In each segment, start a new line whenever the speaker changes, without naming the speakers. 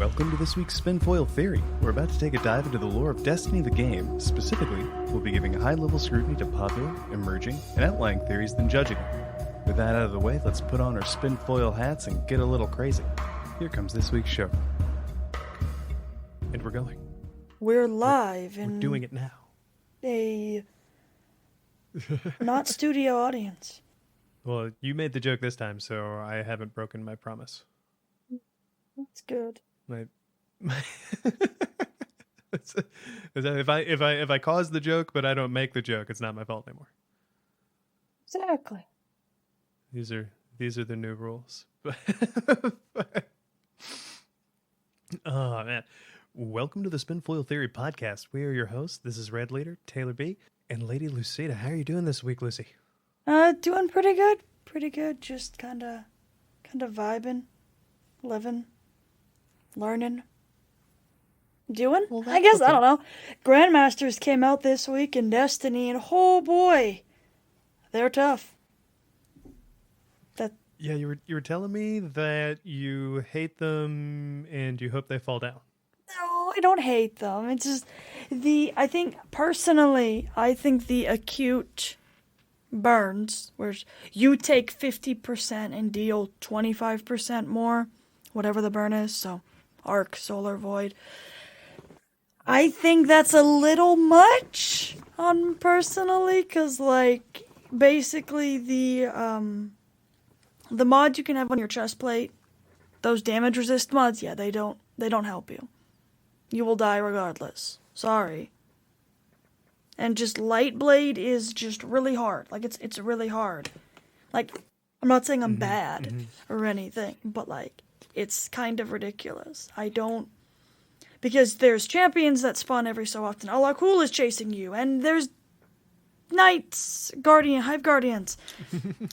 Welcome to this week's Spinfoil Theory. We're about to take a dive into the lore of Destiny the game. Specifically, we'll be giving a high-level scrutiny to popular, emerging, and outlying theories, then judging them. With that out of the way, let's put on our Spinfoil hats and get a little crazy. Here comes this week's show. And we're going.
We're live
We're
in
doing it now.
a not studio audience.
Well, you made the joke this time, so I haven't broken my promise.
That's good.
If I cause the joke but I don't make the joke, it's not my fault anymore.
Exactly.
These are the new rules. Oh man. Welcome to the Spinfoil Theory podcast. We are your hosts. This is LadyLucida, Taylor B, and LadyLucida. How are you doing this week, Lucy?
Doing pretty good. Pretty good. Just kinda vibing, living, learning, doing.
Well,
I guess
okay.
I don't know. Grandmasters came out this week in Destiny, and oh boy, they're tough.
Yeah, you were telling me that you hate them and you hope they fall down.
No, I don't hate them. It's just I think the acute burns, where you take 50% and deal 25% more, whatever the burn is, so arc, solar, void. I think that's a little much personally, because basically the mods you can have on your chest plate, those damage resist mods, yeah, they don't help you. You will die regardless. Sorry. And just Lightblade is just really hard. It's really hard. I'm not saying I'm bad or anything, but it's kind of ridiculous. Because there's champions that spawn every so often. Alakul is chasing you, and there's knights, hive guardians.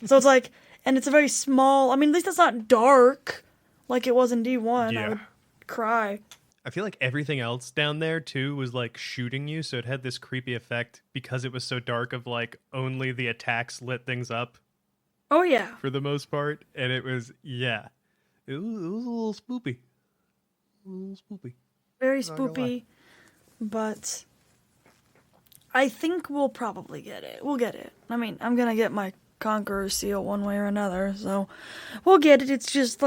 So it's and it's a very small, at least it's not dark like it was in D1.
Yeah.
I would cry.
I feel like everything else down there too was shooting you, so it had this creepy effect because it was so dark of only the attacks lit things up
Oh yeah.
for the most part, and it was it was a little spoopy.
Very
Not gonna
spoopy, but I think we'll probably get it. We'll get it. I'm gonna get my Conqueror seal one way or another, so we'll get it. It's just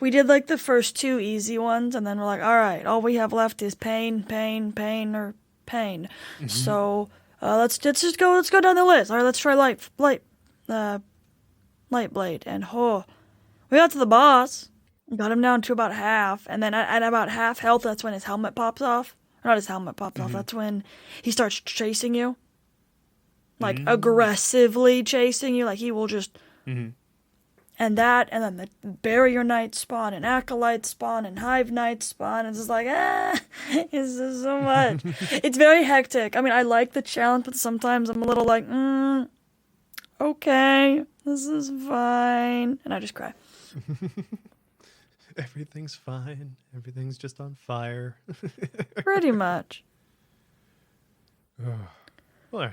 we did the first two easy ones, and then we're alright, all we have left is pain, or pain. So let's just go down the list. Alright, let's try Lightblade, and we got to the boss. Got him down to about half, and then at about half health, that's when his helmet pops off. Not his helmet pops off, that's when he starts chasing you. Aggressively chasing you, he will just... And then the Barrier Knights spawn, and Acolytes spawn, and Hive Knights spawn, and it's just it's just so much. It's very hectic. I like the challenge, but sometimes I'm a little okay, this is fine. And I just cry.
Everything's fine. Everything's just on fire.
Pretty much.
Well,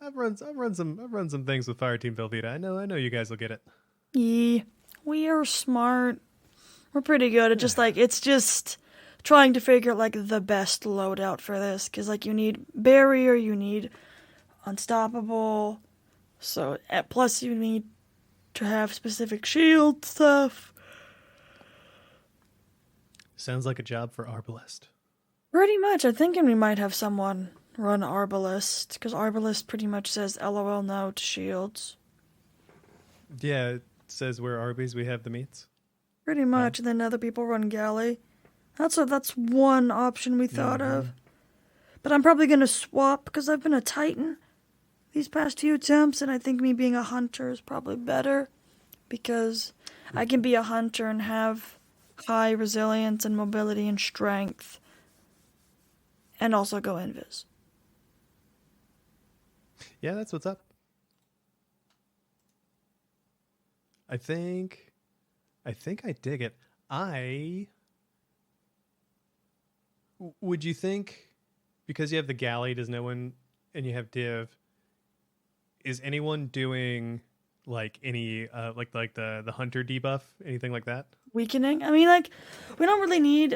I've run some things with Fireteam Velveeta. I know you guys will get it.
Yeah, we are smart. We're pretty good at it's just trying to figure out the best loadout for this, because you need barrier, you need unstoppable, so plus you need to have specific shield stuff.
Sounds like a job for Arbalest.
Pretty much. I'm thinking we might have someone run Arbalest, because Arbalest pretty much says LOL no to shields.
Yeah, it says we're Arby's, we have the meats.
Pretty much, and then other people run Galley. That's one option we thought of. But I'm probably going to swap, because I've been a Titan these past few attempts, and I think me being a hunter is probably better, because I can be a hunter and have high resilience and mobility and strength, and also go invis.
Yeah, that's what's up. I think I dig it. Would you think, because you have the galley, does no one, and you have div, is anyone doing like any like the hunter debuff, anything like that?
Weakening. I mean, like, we don't really need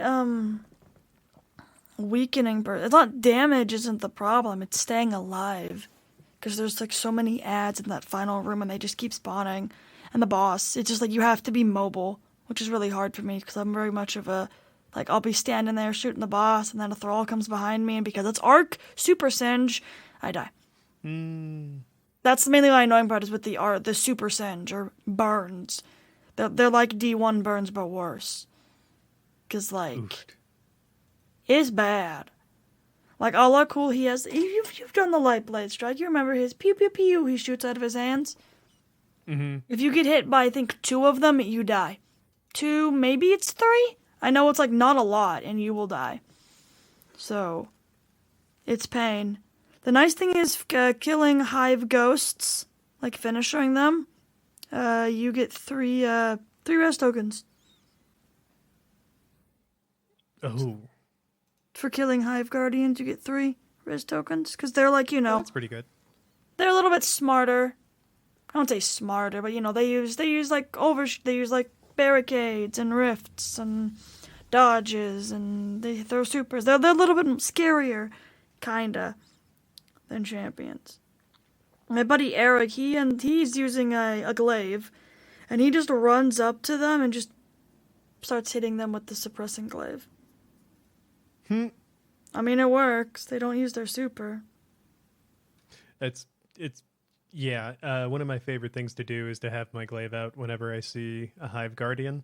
weakening. It's not damage isn't the problem. It's staying alive, because there's like so many ads in that final room, and they just keep spawning. And the boss, it's just like you have to be mobile, which is really hard for me because I'm very much of a like I'll be standing there shooting the boss, and then a thrall comes behind me, and because it's arc super singe, I die. That's mainly my annoying part is with the super singe or burns. They're like D1 burns but worse. Cause like
Oof.
it's bad. Like Allah cool he has you've done the light blade strike. You remember his pew pew pew he shoots out of his hands?
Mm-hmm.
If you get hit by I think 2 of them, you die. 2, maybe it's 3? I know it's like not a lot and you will die. So it's pain. The nice thing is killing hive ghosts, like finishing them, you get 3 rest tokens.
Oh.
For killing hive guardians, you get 3 rest tokens, because they're like,
That's pretty good.
they're a little bit smarter. I don't say smarter, but they use like barricades and rifts and dodges, and they throw supers. They're a little bit scarier, kinda, than champions. My buddy Eric, he's using a glaive, and he just runs up to them and just starts hitting them with the suppressing glaive. I mean, it works. They don't use their super.
Yeah. One of my favorite things to do is to have my glaive out whenever I see a hive guardian,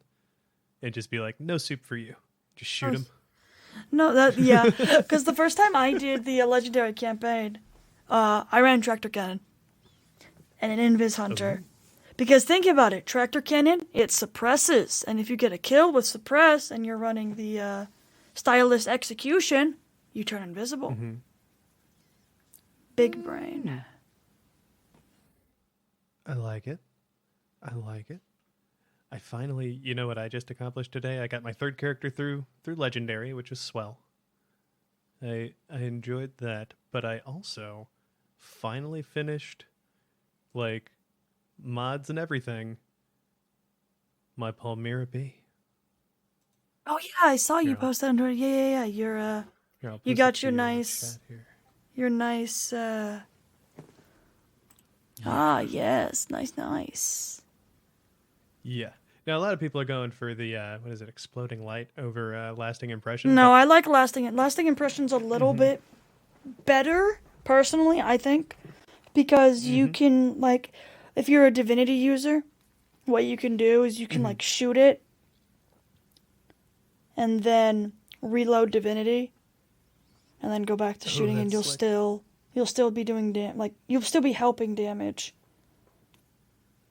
and just be like, no soup for you. Just shoot him.
No, because the first time I did the legendary campaign, I ran tractor cannon and an invis hunter. Because think about it, tractor cannon, it suppresses, and if you get a kill with suppress and you're running the stylist execution, you turn invisible.
Mm-hmm.
Big brain.
I like it. I finally, you know what I just accomplished today? I got my 3rd character through legendary, which is swell. I enjoyed that, but I also finally finished, like, mods and everything, my Palmyra B.
Oh yeah, I saw you post that on Twitter. Yeah. You're you got your nice, yes, nice.
Yeah. Now a lot of people are going for the what is it, exploding light over lasting impression.
No, I like lasting impressions a little bit better personally, I think, because you can like if you're a divinity user, what you can do is you can like shoot it and then reload divinity and then go back to shooting, and you'll still be doing you'll still be helping damage.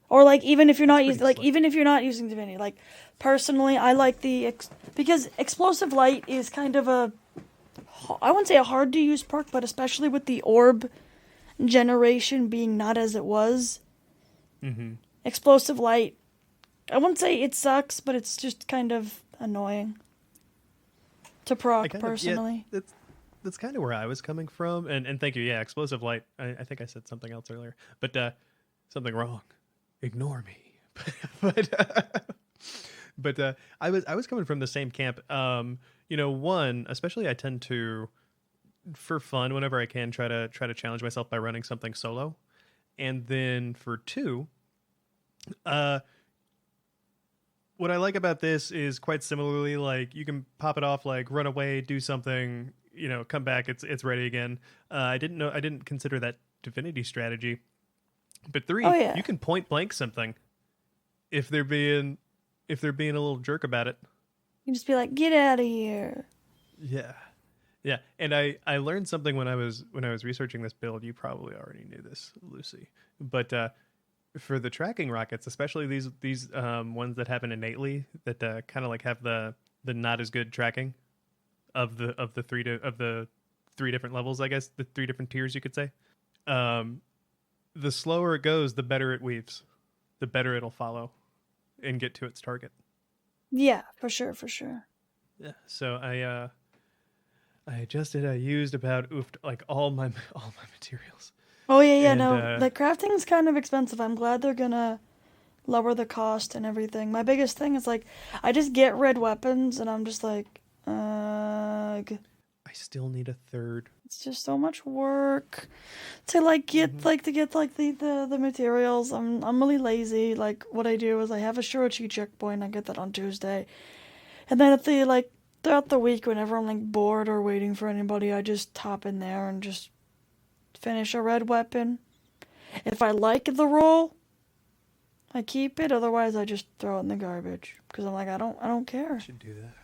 Or like even if you're not using divinity, like personally I like because explosive light is kind of I wouldn't say a hard to use perk, but especially with the orb generation being not as it was. Explosive light, I wouldn't say it sucks, but it's just kind of annoying to proc personally.
That's kind of where I was coming from, and thank you. Yeah, explosive light. I think I said something else earlier, but something wrong. Ignore me. but I was coming from the same camp. One, especially I tend to, for fun, whenever I can, try to challenge myself by running something solo, and then for 2, what I like about this is quite similarly, like you can pop it off, like run away, do something, come back, it's ready again. I didn't consider that divinity strategy. But 3, you can point blank something if they're being a little jerk about it.
You just be like, get out of here.
Yeah. And I learned something when I was researching this build. You probably already knew this, Lucy. But for the tracking rockets, especially these ones that happen innately, that kind of like have the not as good tracking of the 3 different levels, I guess, the 3 different tiers you could say. The slower it goes, the better it weaves, the better it'll follow and get to its target.
Yeah, for sure.
Yeah. So I adjusted. I used about all my materials.
Oh yeah,
And
no, the crafting is kind of expensive. I'm glad they're gonna lower the cost and everything. My biggest thing is like I just get red weapons and I'm just like,
I still need a third.
it's just so much work to like get like to get like the materials. I'm really lazy. Like what I do is I have a Shorochi checkpoint. I get that on Tuesday, and then at the like throughout the week whenever I'm like bored or waiting for anybody, I just hop in there and just finish a red weapon. If I like the roll, I keep it. Otherwise, I just throw it in the garbage because I'm like I don't care.
I should do that.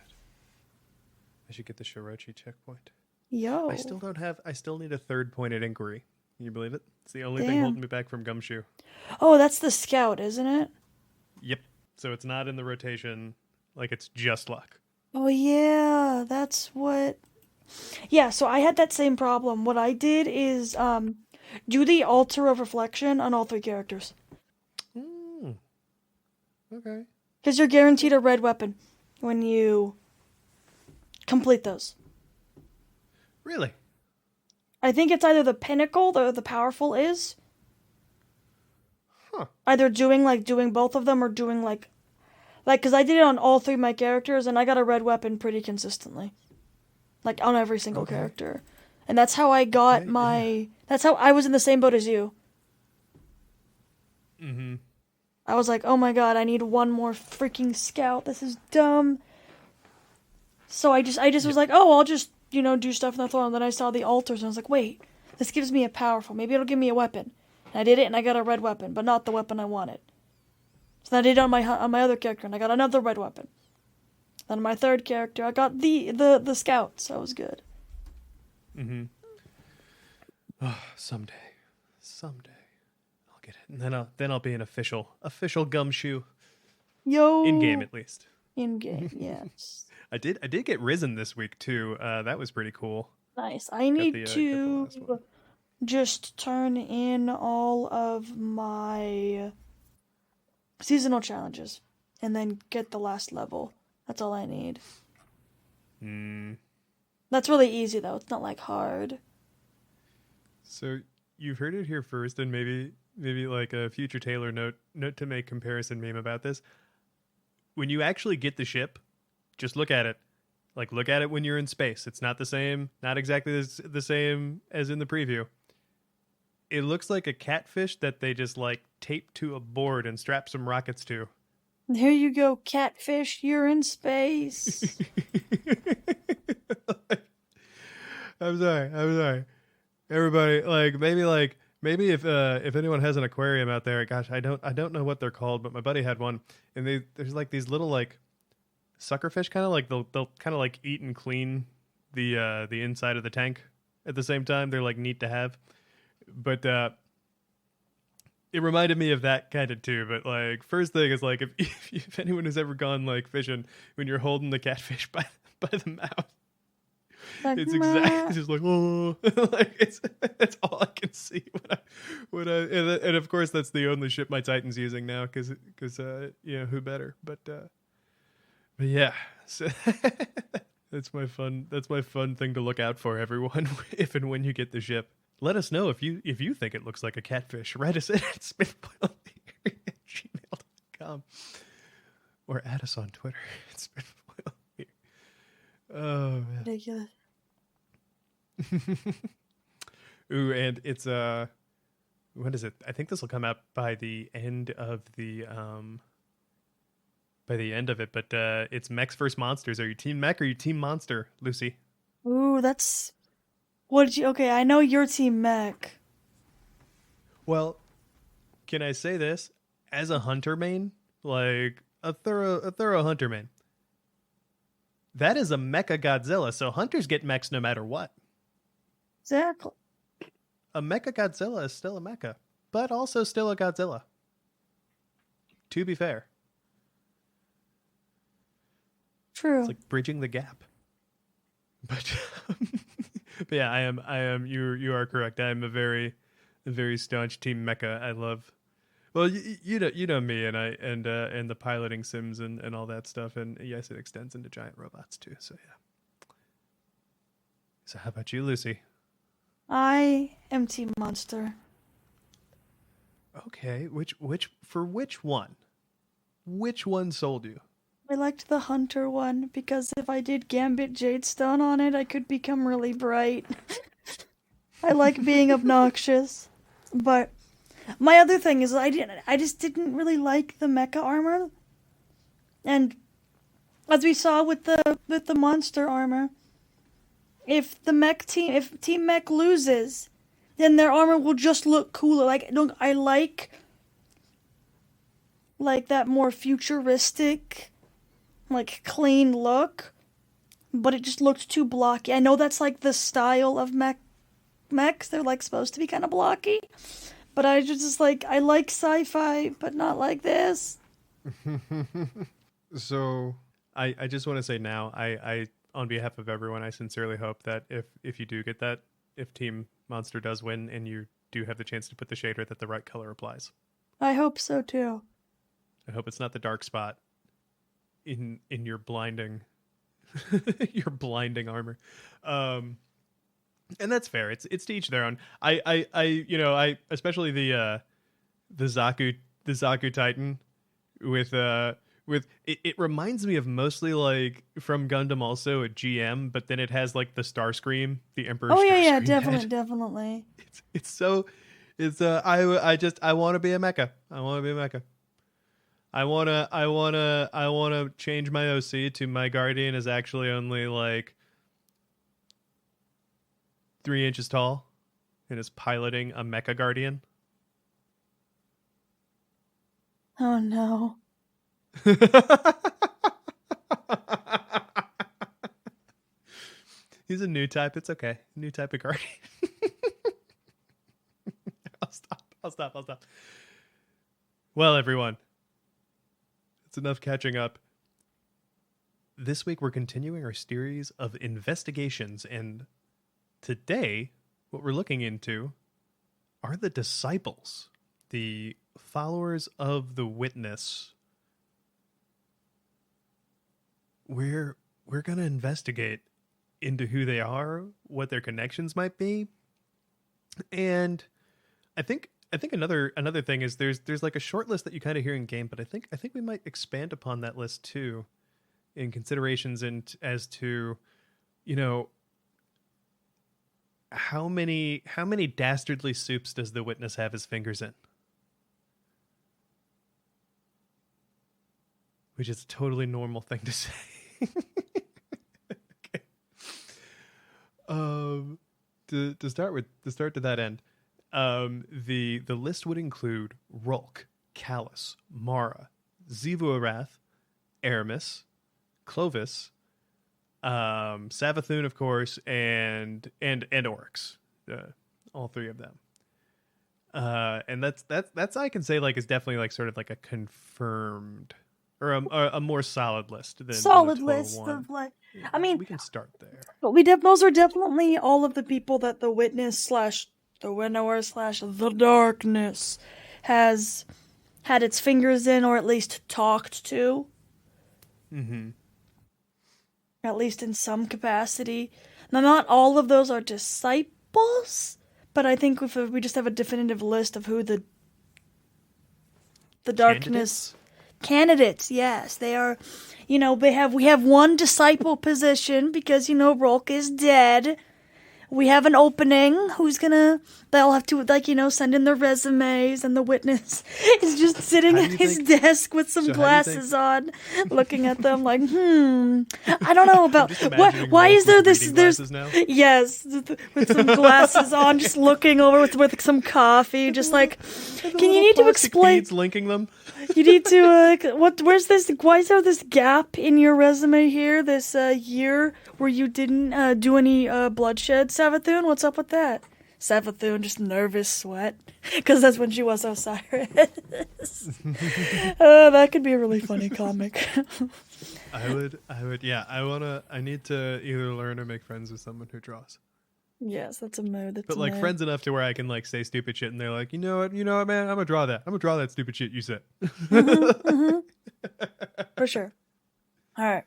I should get the Shorochi checkpoint.
Yo,
I still need a third point at Inquiry. Can you believe it? It's the only thing
damn.
holding me back from Gumshoe.
Oh, that's the scout, isn't it?
Yep. So it's not in the rotation. Like, it's just luck.
Oh yeah, that's what. Yeah, so I had that same problem. What I did is do the altar of reflection on all three characters.
Mm, okay.
Because you're guaranteed a red weapon when you complete those.
Really?
I think it's either the pinnacle, the powerful is.
Huh.
Either doing both of them or doing like because I did it on all three of my characters and I got a red weapon pretty consistently. Like on every single character. And that's how I got that's how I was in the same boat as you.
Mm-hmm.
I was like, oh my god, I need one more freaking scout. This is dumb. So I just was like, oh, I'll just, do stuff in the throne. And then I saw the altars and I was like, wait, this gives me a powerful. Maybe it'll give me a weapon. And I did it and I got a red weapon, but not the weapon I wanted. So then I did it on my other character and I got another red weapon. Then on my third character, I got the scout, so it was good.
Mm-hmm. Oh, someday. I'll get it. And then I'll be an official Gumshoe.
Yo.
In game, at least.
In game, yes.
I did get Risen this week too. That was pretty cool.
Nice. I need to just turn in all of my seasonal challenges and then get the last level. That's all I need. That's really easy though. It's not like hard.
So you've heard it here first, and maybe like a future Taylor note to make comparison meme about this. When you actually get the ship, just look at it. Like, look at it when you're in space. It's not the same, not exactly the same as in the preview. It looks like a catfish that they just, like, tape to a board and strap some rockets to.
There you go, catfish. You're in space.
I'm sorry. Everybody, maybe if anyone has an aquarium out there, gosh, I don't know what they're called, but my buddy had one, and there's like these little like suckerfish, kind of like they'll kind of like eat and clean the inside of the tank at the same time. They're like neat to have, but it reminded me of that kind of too. But like, first thing is like if anyone has ever gone like fishing when you're holding the catfish by the mouth.
Like,
it's exactly just like, oh, like that's all I can see when I and of course that's the only ship my Titan's using now because who better, but yeah, so that's my fun thing to look out for, everyone. If and when you get the ship, let us know if you think it looks like a catfish. Write us in at spinfoil@gmail.com or add us on Twitter at spinfoil. Oh man.
ridiculous.
Ooh, and it's what is it? I think this will come out by the end of it, but it's Mechs vs. Monsters. Are you Team Mech or are you Team Monster, Lucy?
Ooh, that's okay, I know you're Team Mech.
Well, can I say this? As a hunter main, like a thorough hunter main, that is a Mecha Godzilla, so hunters get mechs no matter what.
Exactly.
A Mecha Godzilla is still a mecha, but also still a Godzilla. To be fair.
True.
It's like bridging the gap. But but yeah, I am you are correct. I am a very staunch Team Mecha. I love, well, you know me and the piloting sims and all that stuff, and yes, it extends into giant robots too. So yeah. So how about you, Lucy?
I am Team Monster.
Okay, for which one? Which one sold you?
I liked the hunter one because if I did Gambit Jadestone on it, I could become really bright. I like being obnoxious. But my other thing is I just didn't really like the mecha armor. And as we saw with the monster armor, if Team Mech loses, then their armor will just look cooler. I like that more futuristic, like clean look, but it just looked too blocky. I know that's like the style of mechs. They're like supposed to be kind of blocky, but I like sci-fi, but not like this.
So I just want to say now, I on behalf of everyone, I sincerely hope that if you do get that, if Team Monster does win and you do have the chance to put the shader, that the right color applies.
I hope so too.
I hope it's not the dark spot in your blinding your blinding armor. And that's fair. It's to each their own. I especially the Zaku Titan with it reminds me of mostly like from Gundam, also a GM, but then it has like the Starscream, the Emperor.
Oh yeah,
Starscream
definitely.
I want to be a mecha. I want to be a mecha. I wanna change my OC to my Guardian is actually only like 3 inches tall and is piloting a Mecha Guardian.
Oh no.
He's a new type. It's okay. New type of Guardian. I'll stop. Well, everyone, it's enough catching up. This week we're continuing our series of investigations, and today what we're looking into are the disciples, the followers of the witness. We're going to investigate into who they are, what their connections might be. And I think another thing is there's like a short list that you kind of hear in game, but I think we might expand upon that list too, in considerations and as to, you know, how many dastardly soups does the witness have his fingers in? Which is a totally normal thing to say. Okay. To start to that end, the list would include Rulk, Callus, Mara, Xivu Arath, Aramis, Clovis, Savathun, of course, and Oryx, all three of them. And that's I can say like is definitely like sort of like a confirmed or a more solid list than
Solid
the
list
one.
of like, I mean,
we can start there.
but those are definitely all of the people that the witness slash the winnower slash the darkness has had its fingers in, or at least talked to.
Mm-hmm.
At least in some capacity. Now, not all of those are disciples, but I think if we just have a definitive list of who the darkness candidates, yes, they are. You know, we have one disciple position because Rolk is dead. We have an opening. They'll have to send in their resumes, and the witness is just sitting at his desk with some glasses on, looking at them like, I don't know about why is there this
now?
Yes, with some glasses on, just looking over with some coffee, just like, can you need to explain?
Beads linking them.
You need to where's this? Why is there this gap in your resume here? This year where you didn't do any bloodshed, Savathun? What's up with that? Savathun, just nervous sweat, because that's when she was Osiris. That could be a really funny comic.
I would, yeah. I need to either learn or make friends with someone who draws.
Yes, that's a mood.
But like friends enough to where I can like say stupid shit, and they're like, you know what, man, I'm gonna draw that stupid shit you said.
For sure. All right.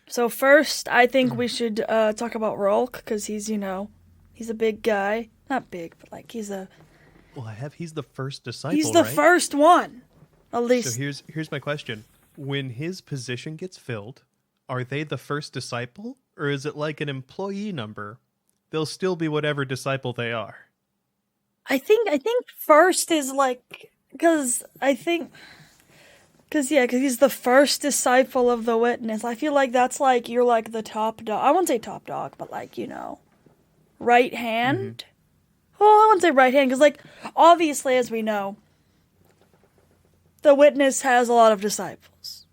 So first, I think we should talk about Rolk, because he's a big guy. Not big, but like he's a
Well, I have. He's the first disciple.
He's the
right?
first one, at least.
So here's my question: when his position gets filled, are they the first disciple, or is it like an employee number? They'll still be whatever disciple they are.
I think first is like because he's the first disciple of the witness. I feel like that's like you're like the top dog. I won't say top dog, but like right hand. Well, I won't say right hand because like obviously, as we know, the witness has a lot of disciples.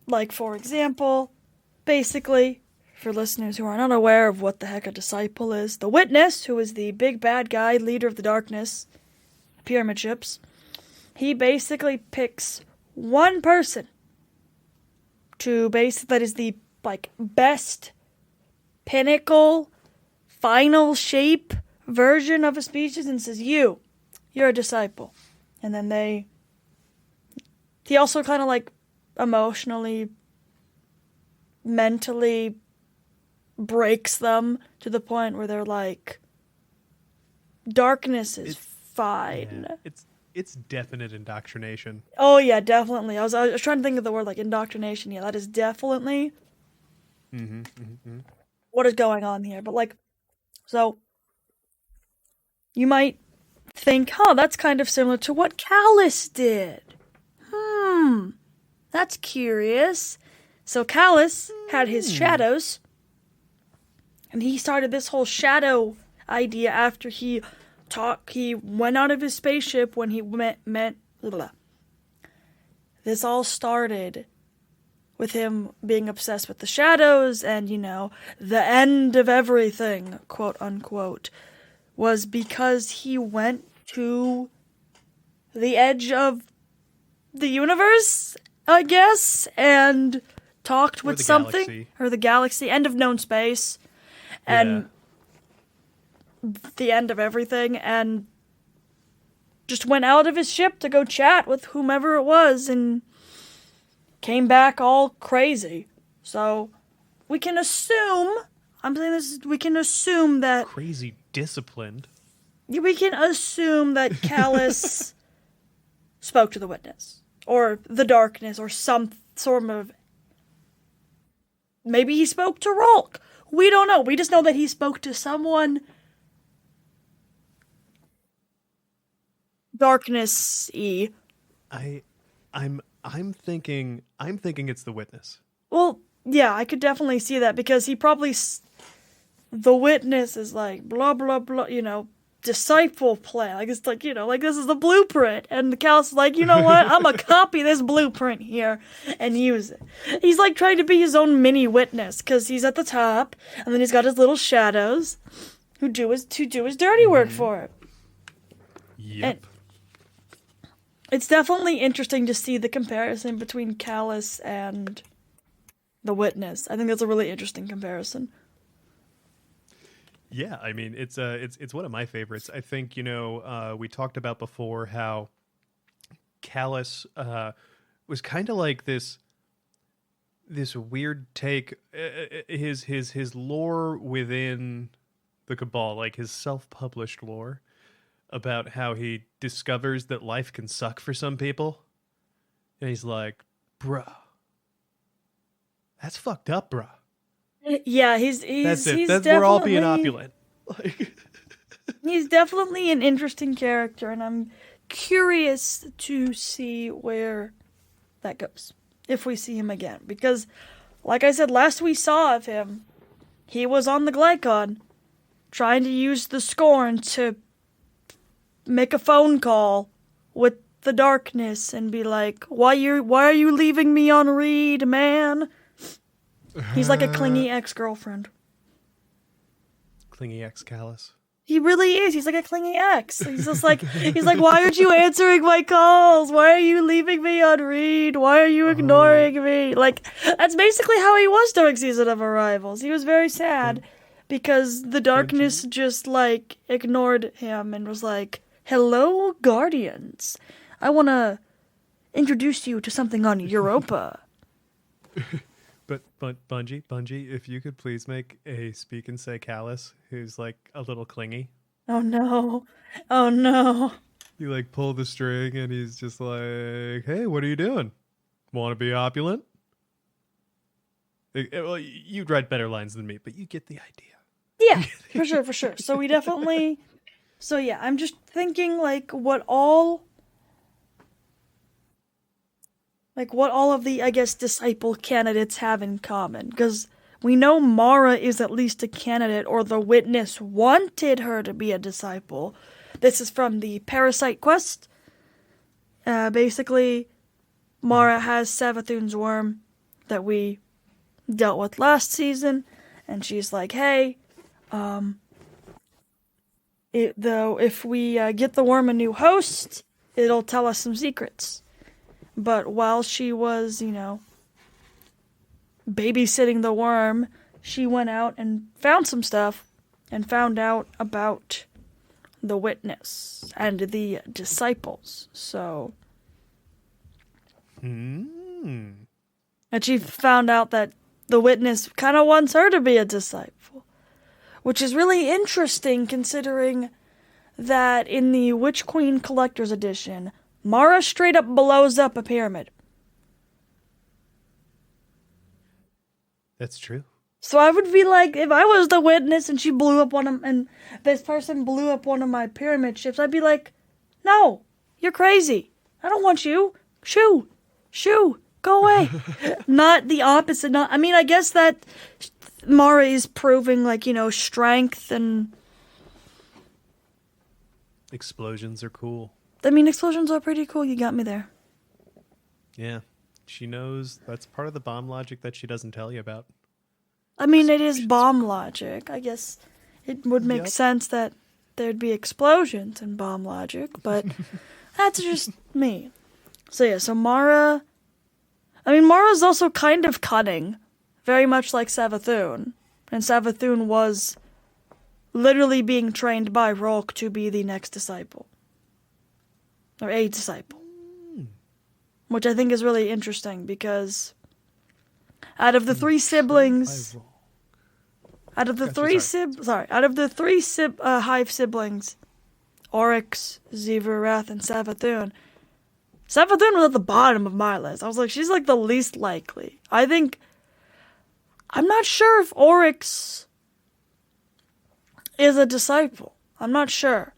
Like for example, basically. For listeners who are not aware of what the heck a disciple is, the witness, who is the big bad guy, leader of the darkness, pyramid ships, he basically picks one person that is the like best pinnacle, final shape version of a species and says, you're a disciple. And then he also kind of like emotionally, mentally breaks them to the point where they're like, darkness is fine.
Yeah, it's definite indoctrination.
Oh yeah, definitely. I was trying to think of the word like indoctrination. Yeah, that is definitely what is going on here. But like, so you might think, that's kind of similar to what Callus did. That's curious. So Callus had his shadows. And he started this whole shadow idea after he went out of his spaceship when he met. This all started with him being obsessed with the shadows and, the end of everything, quote unquote, was because he went to the edge of the universe, I guess, and talked with something.
Galaxy.
Or the galaxy, end of known space. And the end of everything, and just went out of his ship to go chat with whomever it was, and came back all crazy. So we can assume, we can assume that
Crazy disciplined.
we can assume that Callus spoke to the witness, or the darkness, or some sort of. Maybe he spoke to Rolk. We don't know. We just know that he spoke to someone darkness-y.
I'm thinking it's the witness.
Well, yeah, I could definitely see that because he probably the witness is like blah blah blah, disciple plan. Like it's like, like this is the blueprint, and the Callus is like, you know what? I'm gonna copy this blueprint here and use it. He's like trying to be his own mini witness because he's at the top, and then he's got his little shadows who do his dirty work for him.
Yep.
And it's definitely interesting to see the comparison between Callus and the witness. I think that's a really interesting comparison.
Yeah, I mean it's one of my favorites. I think we talked about before how Callus was kind of like this weird take. His lore within the Cabal, like his self-published lore about how he discovers that life can suck for some people, and he's like, "Bruh, that's fucked up, bruh."
Yeah, he's
That's it.
he's
We're all being opulent.
He's definitely an interesting character, and I'm curious to see where that goes if we see him again. Because, like I said, last we saw of him, he was on the Glycon, trying to use the Scorn to make a phone call with the darkness and be like, why are you leaving me on read, man? He's like a clingy ex-girlfriend.
Clingy ex-Callus.
He really is. He's like a clingy ex. He's just like, why aren't you answering my calls? Why are you leaving me on read? Why are you ignoring me? Like, that's basically how he was during Season of Arrivals. He was very sad because the darkness just, like, ignored him and was like, hello, Guardians. I want to introduce you to something on Europa.
But Bungie, if you could please make a speak and say callus who's like a little clingy.
Oh no. Oh no.
You like pull the string and he's just like, "Hey, what are you doing? Want to be opulent?" Well, you'd write better lines than me, but you get the idea.
Yeah, for sure. So we definitely. So yeah, I'm just thinking like what all of the, I guess, disciple candidates have in common, because we know Mara is at least a candidate, or the witness wanted her to be a disciple. This is from the Parasite quest. Basically, Mara has Savathun's worm that we dealt with last season, and she's like, "Hey, if we get the worm a new host, it'll tell us some secrets." But while she was, babysitting the worm, she went out and found some stuff and found out about the witness and the disciples. So, and she found out that the witness kind of wants her to be a disciple, which is really interesting considering that in the Witch Queen Collector's Edition, Mara straight up blows up a pyramid.
That's true.
So I would be like, if I was the witness and she blew up and this person blew up one of my pyramid ships, I'd be like, "No, you're crazy. I don't want you. Shoo, go away." Not the opposite. I guess that Mara is proving strength, and
explosions are cool.
Explosions are pretty cool. You got me there.
Yeah. She knows that's part of the bomb logic that she doesn't tell you about.
It is bomb logic. I guess it would make sense that there'd be explosions in bomb logic, but that's just me. So Mara... Mara's also kind of cunning. Very much like Savathun. And Savathun was literally being trained by Rolk to be the next disciple. Or a disciple. Which I think is really interesting, because out of the three siblings... Out of the three Hive siblings, Oryx, Zivurath, and Savathun was at the bottom of my list. I was like, she's like the least likely. I'm not sure if Oryx is a disciple. I'm not sure.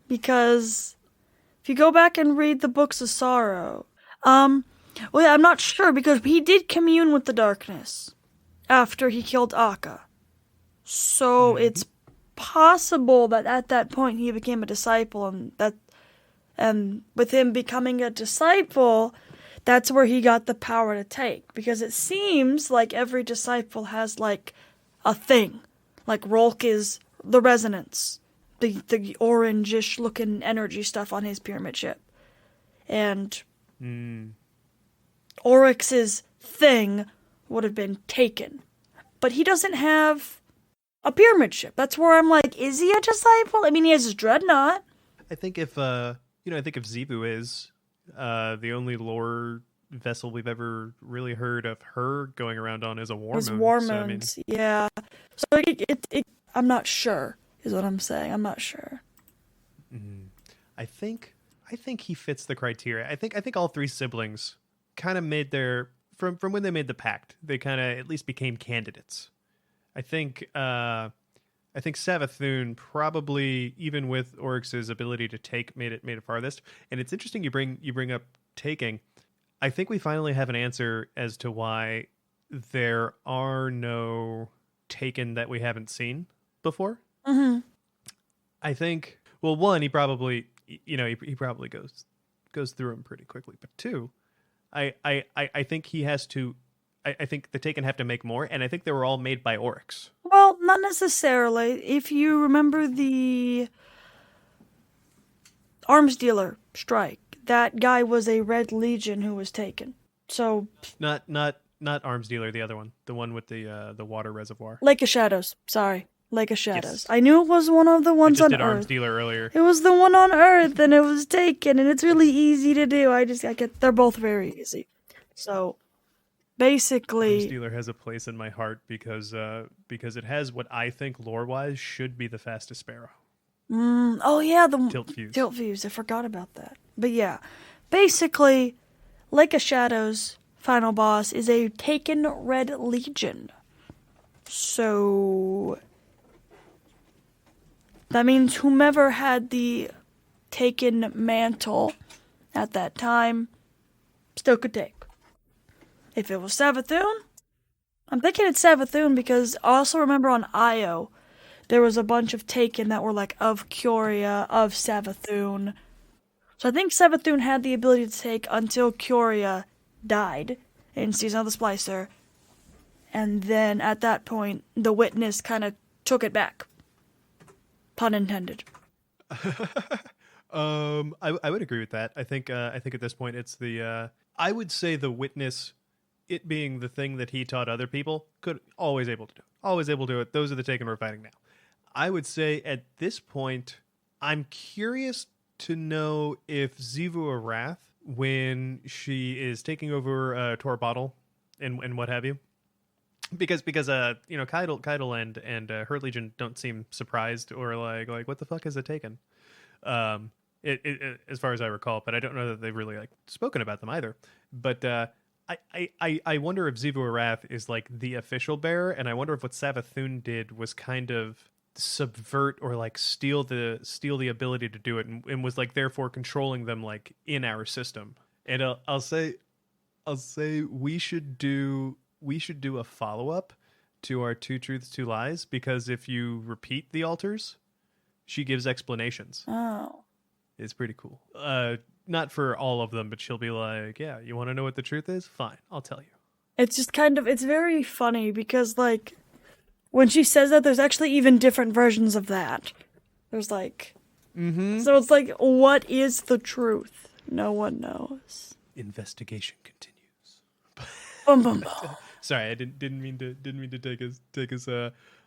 Because if you go back and read the Books of Sorrow, I'm not sure, because he did commune with the darkness after he killed Akka. So it's possible that at that point he became a disciple, and with him becoming a disciple, that's where he got the power to take. Because it seems like every disciple has like a thing. Like Rolk is the resonance, the orangish looking energy stuff on his pyramid ship. And Oryx's thing would have been taken. But he doesn't have a pyramid ship. That's where I'm like, is he a disciple? He has his dreadnought.
I think if Zebu is the only lore vessel we've ever really heard of her going around on is a war moon.
War moons, yeah. So I'm not sure, is what I'm saying. I'm not sure.
I think he fits the criteria. I think all three siblings kind of made their from when they made the pact, they kind of at least became candidates. I think Savathun probably, even with Oryx's ability to take, made it farthest. And it's interesting you bring up taking. I think we finally have an answer as to why there are no taken that we haven't seen before.
Mm-hmm.
I think, well, one, he probably goes through them pretty quickly. But two, I think he has to. I think the Taken have to make more, and I think they were all made by Oryx.
Well, not necessarily. If you remember the arms dealer strike, that guy was a Red Legion who was taken. So
not arms dealer, the other one, the one with the water reservoir.
Lake of Shadows. Sorry, Lake of Shadows.
Yes.
I knew it was one of the ones on Earth.
I just did arms dealer earlier.
It was the one on Earth, and it was taken, and it's really easy to do. They're both very easy. So Basically,
Stealer has a place in my heart because it has what I think lore-wise should be the fastest sparrow.
oh yeah, the
Tilt fuse.
Tilt fuse. I forgot about that. But yeah, basically, Lake of Shadows final boss is a taken Red Legion. So that means whomever had the taken mantle at that time still could take. If it was Savathun, I'm thinking it's Savathun because I also remember on Io there was a bunch of taken that were like of Curia, of Savathun. So I think Savathun had the ability to take until Curia died in Season of the Splicer. And then at that point, the Witness kind of took it back. Pun intended.
I would agree with that. I think at this point it's the I would say the Witness, it being the thing that he taught other people, could always able to do it. Always able to do it. Those are the taken we're fighting now. I would say at this point, I'm curious to know if Xivu Arath, when she is taking over Tor Bottle and what have you, because Keitel and her Legion don't seem surprised or like what the fuck is it taken? It as far as I recall, but I don't know that they've really like spoken about them either. But I wonder if Xivu Arath is like the official bearer, and I wonder if what Savathun did was kind of subvert or like steal the ability to do it, and was like therefore controlling them like in our system. And I'll say we should do a follow-up to our Two Truths, Two Lies, because if you repeat the altars, she gives explanations.
Oh.
It's pretty cool. Not for all of them, but she'll be like, yeah, you want to know what the truth is? Fine, I'll tell you.
It's just it's very funny because, like, when she says that, there's actually even different versions of that. There's like...
Mm-hmm.
So it's like, what is the truth? No one knows.
Investigation continues.
Bum, bum, bum.
Sorry, I didn't mean to take us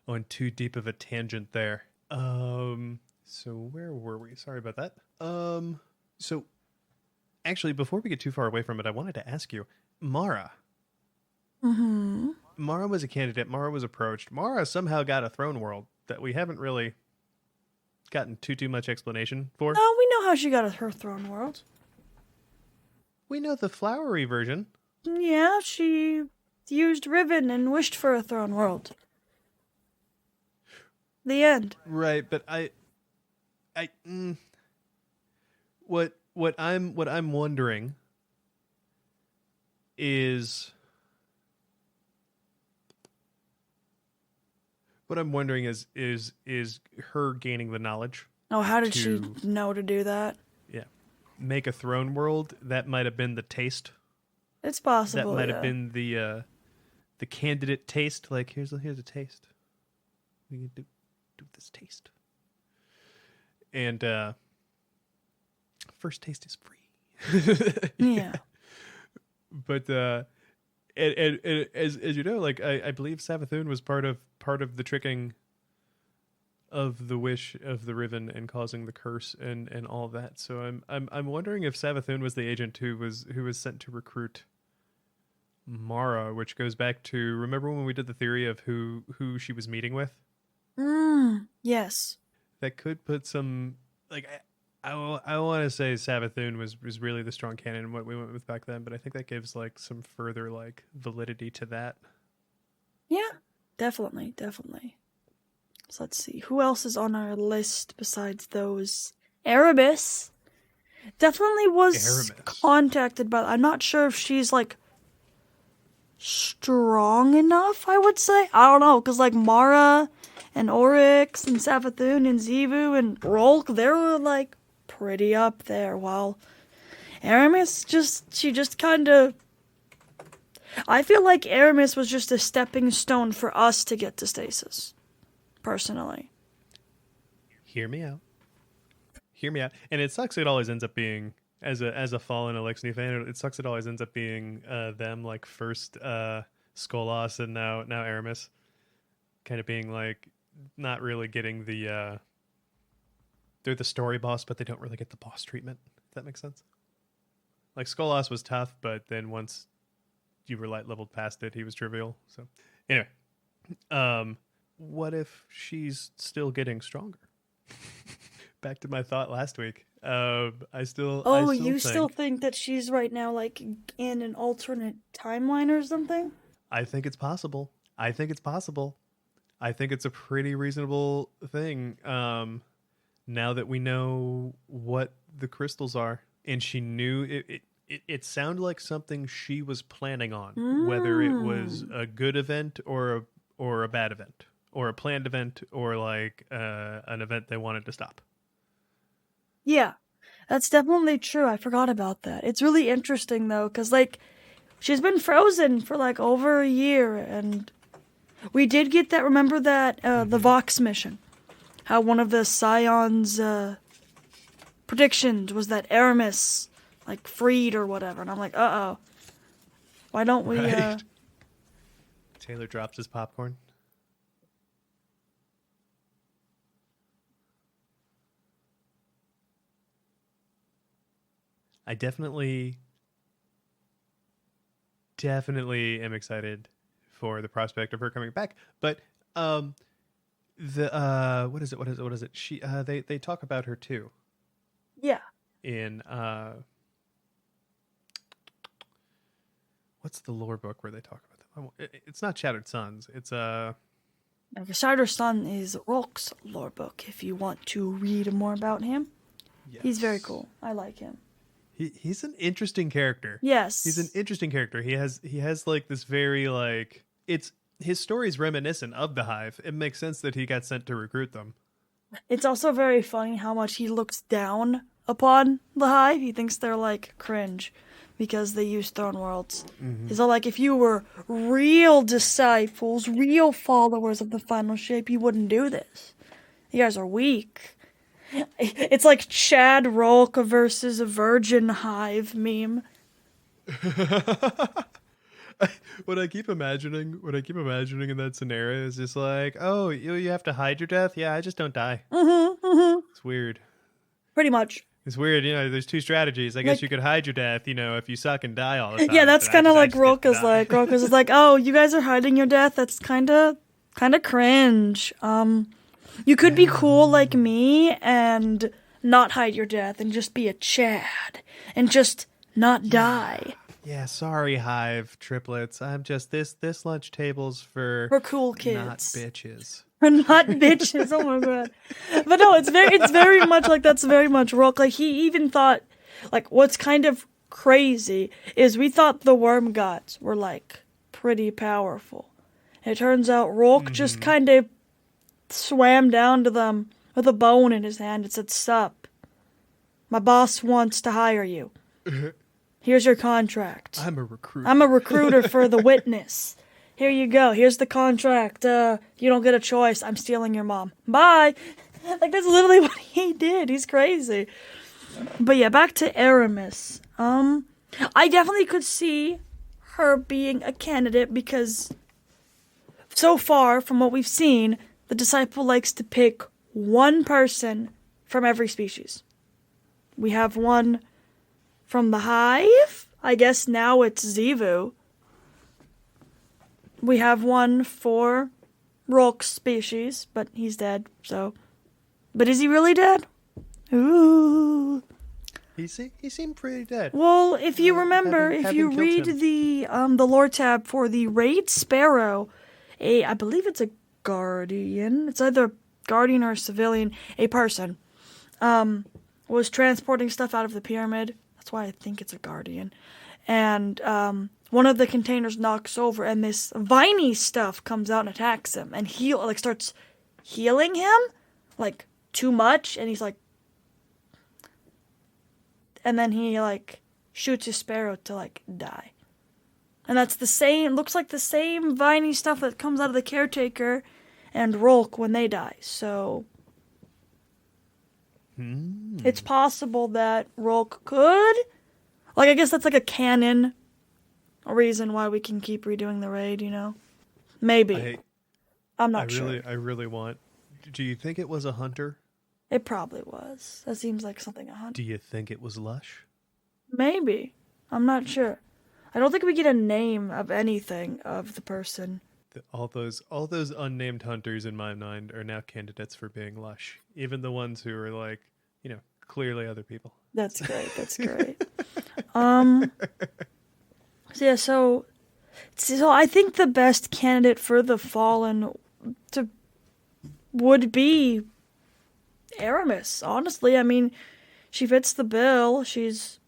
on too deep of a tangent there. So where were we? Sorry about that. So actually, before we get too far away from it, I wanted to ask you, Mara.
Mm-hmm.
Mara was a candidate. Mara was approached. Mara somehow got a throne world that we haven't really gotten too much explanation for.
No, we know how she got her throne world.
We know the flowery version.
Yeah, she used Riven and wished for a throne world. The end.
Right, but what I'm wondering is her gaining the knowledge.
Oh, how did she know to do that?
Yeah, make a throne world. That might have been the taste.
It's possible.
That might have been the candidate taste. Like here's a taste. We can do this taste. And first taste is free.
Yeah.
But and as you know, like I believe Savathun was part of the tricking of the wish of the Riven and causing the curse and all that. So I'm wondering if Savathun was the agent who was sent to recruit Mara, which goes back to, remember when we did the theory of who she was meeting with?
Yes.
That could put some, like, I want to say Savathun was really the strong canon in what we went with back then, but I think that gives like some further like validity to that.
Yeah, definitely. So let's see. Who else is on our list besides those? Erebus definitely was contacted, but I'm not sure if she's like strong enough, I would say. I don't know, because like Mara and Oryx and Savathun and Xivu and Rolk, they were like pretty up there, while Aramis she just kind of... I feel like Aramis was just a stepping stone for us to get to Stasis, personally.
Hear me out. And it sucks it always ends up being, as a fallen Alexny fan, it sucks it always ends up being them, like first Skolas and now Aramis, kind of being like not really getting the they're the story boss, but they don't really get the boss treatment, if that makes sense. Like Skolas was tough, but then once you were light leveled past it. He was trivial. So anyway, what if she's still getting stronger? Back to my thought last week. I still
Still think that she's right now like in an alternate timeline or something?
I think it's possible. I think it's a pretty reasonable thing. Now that we know what the crystals are, and she knew it sounded like something she was planning on, whether it was a good event or a bad event, or a planned event, or like an event they wanted to stop.
Yeah, that's definitely true. I forgot about that. It's really interesting though, because like she's been frozen for like over a year, and we did get that. Remember that the Vox mission? How one of the Scion's predictions was that Aramis like freed or whatever, and I'm like, why don't we?
Right. Taylor drops his popcorn. I definitely am excited for the prospect of her coming back. But the what is it? She they talk about her too.
Yeah.
In what's the lore book where they talk about them? It's not Shattered Suns. It's
Shattered Sun is Rock's lore book. If you want to read more about him,
yes.
He's very cool. I like him.
He's an interesting character.
Yes.
He's an interesting character. He has like this very like his story is reminiscent of the Hive. It makes sense that he got sent to recruit them.
It's also very funny how much he looks down upon the Hive. He thinks they're like cringe because they use Throne Worlds. Mm-hmm. He's all like, if you were real disciples, real followers of the Final Shape, you wouldn't do this. You guys are weak. It's like Chad Rolk versus a Virgin Hive meme.
What I keep imagining in that scenario is just like, oh, you have to hide your death? Yeah, I just don't die. It's weird.
Pretty much.
It's weird, there's two strategies. I guess you could hide your death, if you suck and die all the time.
Yeah, that's kind of like Rolka's like. Rolka's is like, oh, you guys are hiding your death? That's kind of cringe. You could be cool like me and not hide your death and just be a Chad and just not die.
Yeah, sorry, Hive triplets. I'm just this lunch table's for
cool kids,
not bitches.
For not bitches. Oh my god! But no, it's very much like that's very much Rock. Like he even thought, like what's kind of crazy is we thought the worm gods were like pretty powerful. It turns out Rock just kind of swam down to them with a bone in his hand and said, "Sup, my boss wants to hire you. Here's your contract.
I'm a recruiter.
I'm a recruiter for the Witness. Here you go. Here's the contract. You don't get a choice. I'm stealing your mom. Bye." Like that's literally what he did. He's crazy. But yeah, back to Aramis. I definitely could see her being a candidate because so far from what we've seen, the Disciple likes to pick one person from every species. We have one from the Hive. I guess now it's Zivu. We have one for Rolk's species, but he's dead, so. But is he really dead? Ooh.
He seemed pretty dead.
Well, if you remember, if you read the lore tab for the Raid Sparrow, I believe it's a Guardian. It's either a Guardian or a civilian. A person was transporting stuff out of the pyramid. That's why I think it's a Guardian. And one of the containers knocks over, and this viney stuff comes out and attacks him, and he starts healing him like too much, and he's like, and then he like shoots his sparrow to like die. And that's the same. Looks like the same viney stuff that comes out of the caretaker and Rolk when they die. So it's possible that Rolk could. Like, I guess that's like a canon reason why we can keep redoing the raid, Maybe. I'm not sure.
I really want. Do you think it was a hunter?
It probably was. That seems like something a hunter.
Do you think it was Lush?
Maybe. I'm not sure. I don't think we get a name of anything of the person.
All those unnamed hunters in my mind are now candidates for being lush. Even the ones who are like, clearly other people.
That's great. That's great. So I think the best candidate for the Fallen would be Aramis. Honestly, I mean, she fits the bill. She's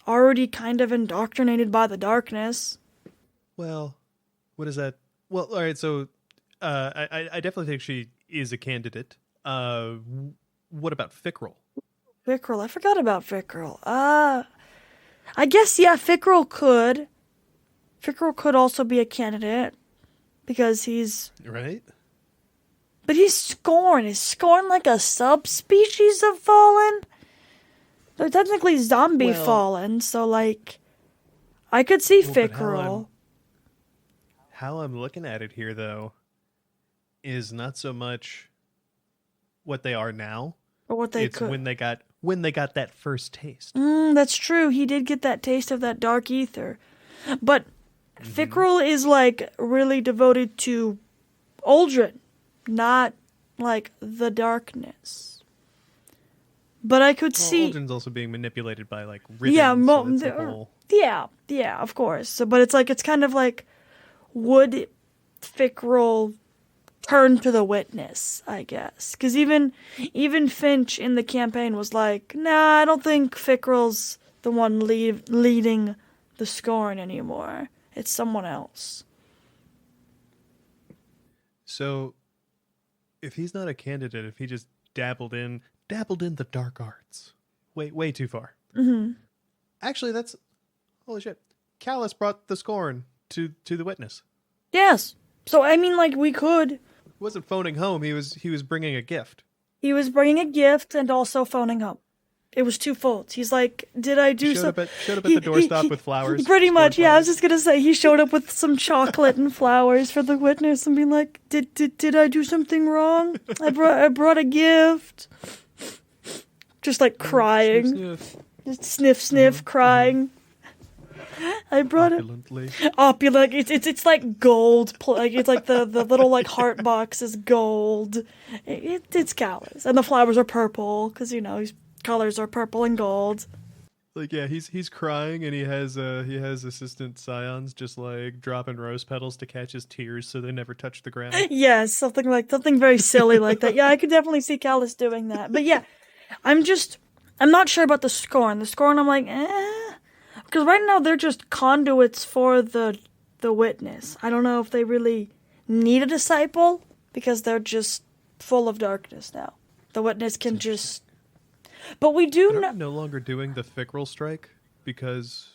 already kind of indoctrinated by the darkness.
Well, what is that? Well, all right. So, I definitely think she is a candidate. What about Fickrell?
Fickrell, I forgot about Fickrell. I guess Fickrell could. Fickrell could also be a candidate because he's
right.
But he's Scorn. Is Scorn like a subspecies of Fallen? They're technically zombie Fallen, so like, I could see Fickrell.
How I'm looking at it here, though, is not so much what they are now,
or what they could.
when they got that first taste.
That's true. He did get that taste of that dark ether, but Fickrell is like really devoted to Uldren, not like the darkness. But I could see
Uldren's also being manipulated by like rhythms.
Yeah, of course. So, but it's kind of like, would Fickrell turn to the witness, I guess? Because even Finch in the campaign was like, nah, I don't think Fickrell's the one leading the Scorn anymore. It's someone else.
So, if he's not a candidate, if he just dabbled in the dark arts, way too far.
Mm-hmm.
Actually, that's holy shit. Callus brought the Scorn to the witness.
Yes. So I mean, like, we could.
He wasn't phoning home. He was bringing a gift.
He was bringing a gift and also phoning home. It was twofold. He's like, did I do something?
Showed up at the doorstop with flowers.
Pretty much, yeah. I was just gonna say he showed up with some chocolate and flowers for the witness and being like, did I do something wrong? I brought a gift. Just like crying.
Sniff.
Just sniff, crying. I brought
Opulently.
Opulent. It's like gold. Like it's like the little like heart box is gold. It's Callus, and the flowers are purple because his colors are purple and gold.
Like, yeah, he's crying, and he has assistant scions just like dropping rose petals to catch his tears so they never touch the ground.
Yes, something very silly like that. Yeah, I could definitely see Callus doing that. But yeah, I'm not sure about the Scorn. The Scorn, I'm like, because right now they're just conduits for the witness. I don't know if they really need a disciple because they're just full of darkness now. The witness can just. But we do
no longer doing the Fickrell strike because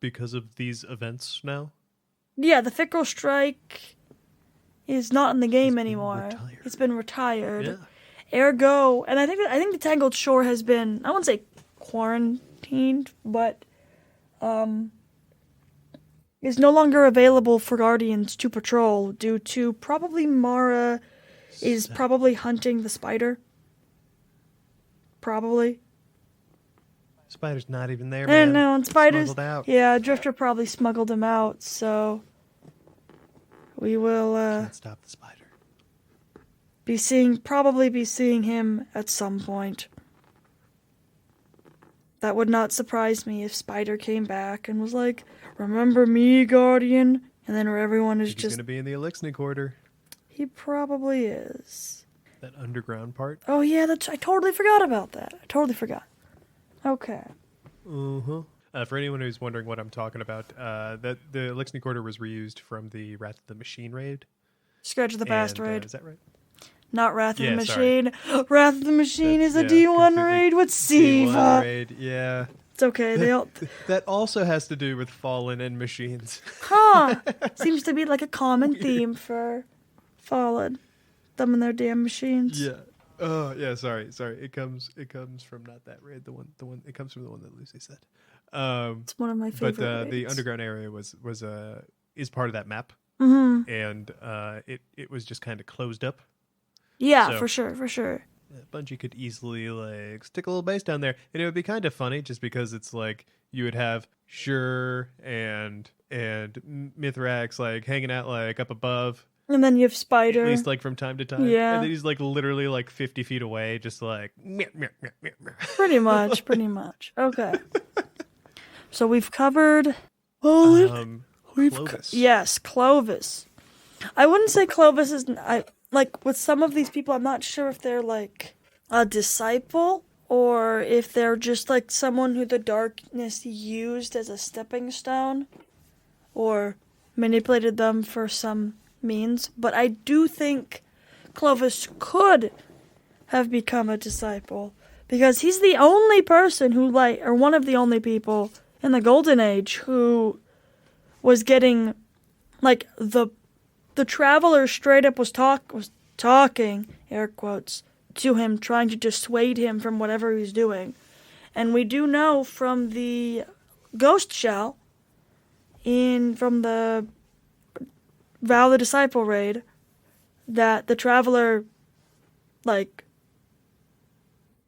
of these events now.
Yeah, the Fickrell strike is not in the game anymore. It's been retired.
Yeah.
Ergo, and I think the Tangled Shore has been, I wouldn't say quarantined, but is no longer available for Guardians to patrol due to probably Mara is probably hunting the spider. Probably.
Spider's not even there, man.
No, and Spider's
out.
Yeah, Drifter probably smuggled him out, so we will
Can't stop the spider.
Probably be seeing him at some point. That would not surprise me if Spider came back and was like, "Remember me, Guardian?" And then where everyone is
He's
just
going to be in the Elixir Quarter.
He probably is.
That underground part.
Oh yeah, I totally forgot about that. I totally forgot. Okay.
For anyone who's wondering what I'm talking about, that the Elixir Quarter was reused from the Wrath of the Machine raid.
Scourge of the Past raid.
Is that right?
Not Wrath of the
Sorry.
Machine. Wrath of the Machine is a D1 raid with Siva.
D1 raid, yeah.
It's okay.
That also has to do with Fallen and machines.
Huh. Seems to be like a common theme for Fallen. Them and their damn machines.
Yeah. Oh, yeah, sorry. It comes from not that raid, the one it comes from the one that Lucy said.
It's one of my favorite
But the
raids.
underground area is part of that map.
Mm-hmm.
And it was just kind of closed up.
Yeah,
So-
for sure.
Bungie could easily like stick a little base down there, and it would be kind of funny just because it's like you would have Sure and Mithrax like hanging out like up above,
And then you have
at
Spider.
least like from time to time.
Yeah.
And then he's like literally like 50 feet away, just like
Pretty much. Okay. So we've covered. Oh,
Clovis.
yes, Clovis. I wouldn't say Clovis is. I like with some of these people. I'm not sure if they're like a disciple or if they're just like someone who the darkness used as a stepping stone or manipulated them for some means. But I do think Clovis could have become a disciple because he's the only person who or one of the only people in the Golden Age who was getting like the traveler straight up was talking, air quotes, to him, trying to dissuade him from whatever he's doing. And we do know from the ghost shell from the Vow the Disciple raid that the traveler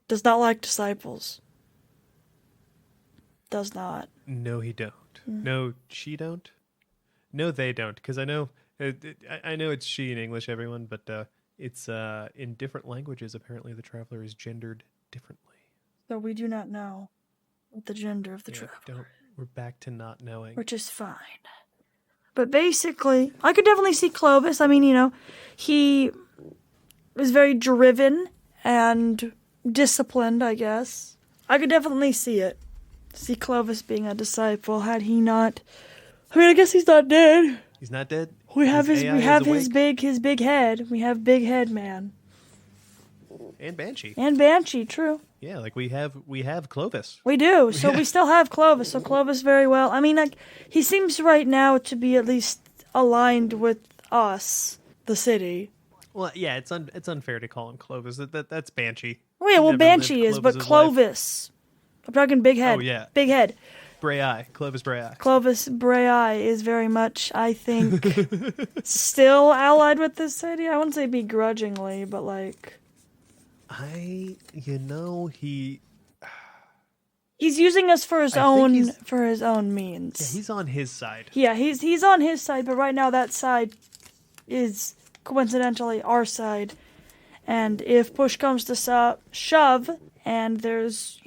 does not like disciples. Does not.
No, he don't. No, she don't. No, they don't. Because I know it's she in English, everyone, but it's in different languages. Apparently, the traveler is gendered differently.
So we do not know the gender of the traveler.
We're back to not knowing,
which is fine. But basically, I could definitely see Clovis. I mean, he was very driven and disciplined, I guess. I could definitely see it. See Clovis being a disciple had he not. I mean, I guess he's not dead.
He's not dead.
We have his big head. We have Big Head Man.
And Banshee.
And Banshee, true.
Yeah, like we have Clovis.
We do. So we still have Clovis. So Clovis very well. I mean, he seems right now to be at least aligned with us, the city.
Well, yeah, it's unfair to call him Clovis. That's Banshee.
Oh yeah, well Banshee is, but Clovis. I'm talking Big Head.
Oh yeah,
Big Head.
Clovis Bray.
Clovis Bray is very much, I think, still allied with the city. I wouldn't say begrudgingly, but like. He's using us for his own means.
Yeah, he's on his side.
Yeah, he's on his side, but right now that side is coincidentally our side. And if push comes to shove, and there's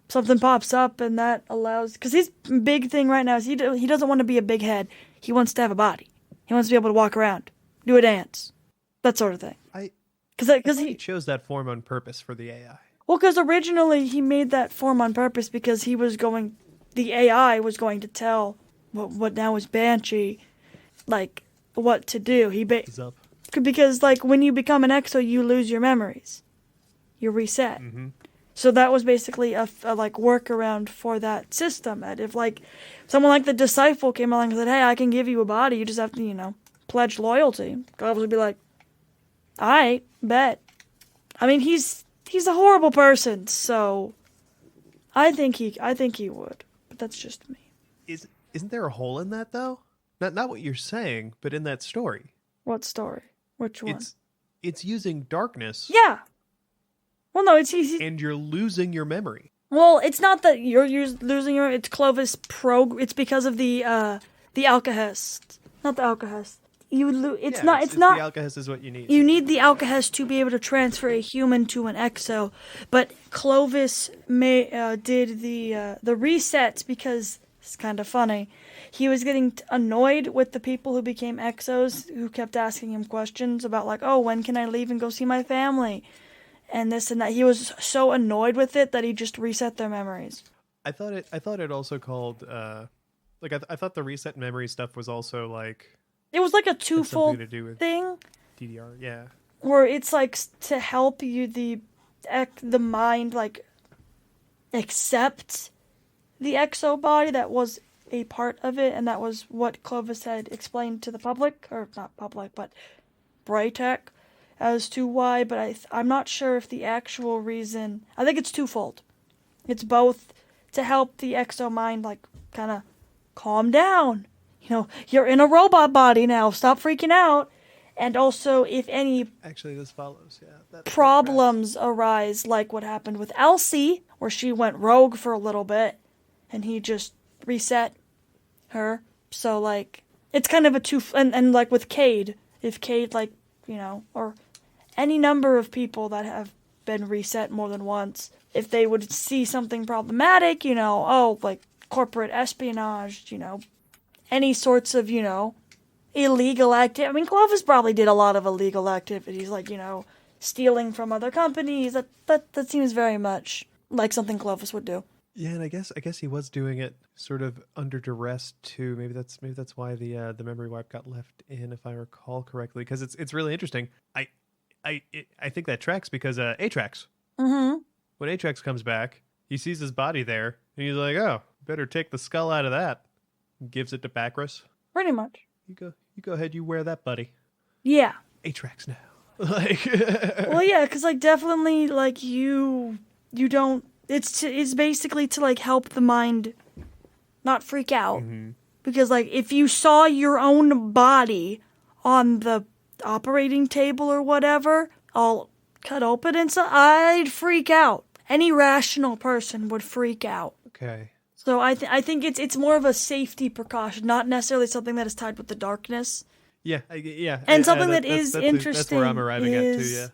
something pops up, and that allows, because his big thing right now is he doesn't want to be a big head. He wants to have a body. He wants to be able to walk around, do a dance, that sort of thing. Because he
chose that form on purpose for the AI.
Well, because originally he made that form on purpose because the AI was going to tell what now is Banshee, what to do. Because when you become an Exo, you lose your memories, you reset. Mm-hmm. So that was basically a workaround for that system. That if someone like the Disciple came along and said, "Hey, I can give you a body, you just have to pledge loyalty," God would be like, "All right, bet." I mean, he's a horrible person, so I think he would. But that's just me.
Isn't there a hole in that though? Not what you're saying, but in that story.
What story? Which one?
It's using darkness.
Yeah. Well, no, it's
and you're losing your memory.
Well, it's not that you're losing your. It's Clovis It's because of the Alcahest, not the Alcahest. It's not.
The Alcahest is what you need.
You need the Alcahest to be able to transfer a human to an Exo, but Clovis did the resets because it's kind of funny. He was getting annoyed with the people who became Exos who kept asking him questions about oh, when can I leave and go see my family, and this and that. He was so annoyed with it that he just reset their memories.
I thought it also called I thought the reset memory stuff was also
It was a twofold thing.
DDR, yeah.
Where it's to help you the mind accept the Exo body that was a part of it, and that was what Clovis had explained to the public, or not public, but Braytech, as to why. But I'm not sure if the actual reason. I think it's twofold. It's both to help the Exo mind kind of calm down. You're in a robot body now. Stop freaking out. And also, if any
Actually, this follows. Yeah, that
problems arise, like what happened with Elsie, where she went rogue for a little bit, and he just reset her. So, like, it's kind of a and like with Cade, if Cade, like, you know, or any number of people that have been reset more than once, if they would see something problematic, you know, oh, like corporate espionage, you know, any sorts of, you know, illegal activity. I mean, Clovis probably did a lot of illegal activities, like, you know, stealing from other companies. That seems very much like something Clovis would do.
Yeah, and I guess he was doing it sort of under duress too. Maybe that's why the memory wipe got left in, if I recall correctly. Because it's really interesting. I think that tracks because Atrax.
Mm-hmm.
When Atrax comes back, he sees his body there, and he's like, "Oh, better take the skull out of that." Gives it to Bacchus.
Pretty much.
You go ahead. You wear that, buddy.
Yeah.
Atrax now. Like,
well, yeah, because like definitely like you don't. It's basically to like help the mind not freak out.
Mm-hmm.
Because like if you saw your own body on the operating table or whatever, all cut open and so, I'd freak out. Any rational person would freak out.
Okay.
So I think it's more of a safety precaution, not necessarily something that is tied with the darkness.
Yeah, yeah.
And something that is interesting.
That's where I'm arriving at too. Yeah.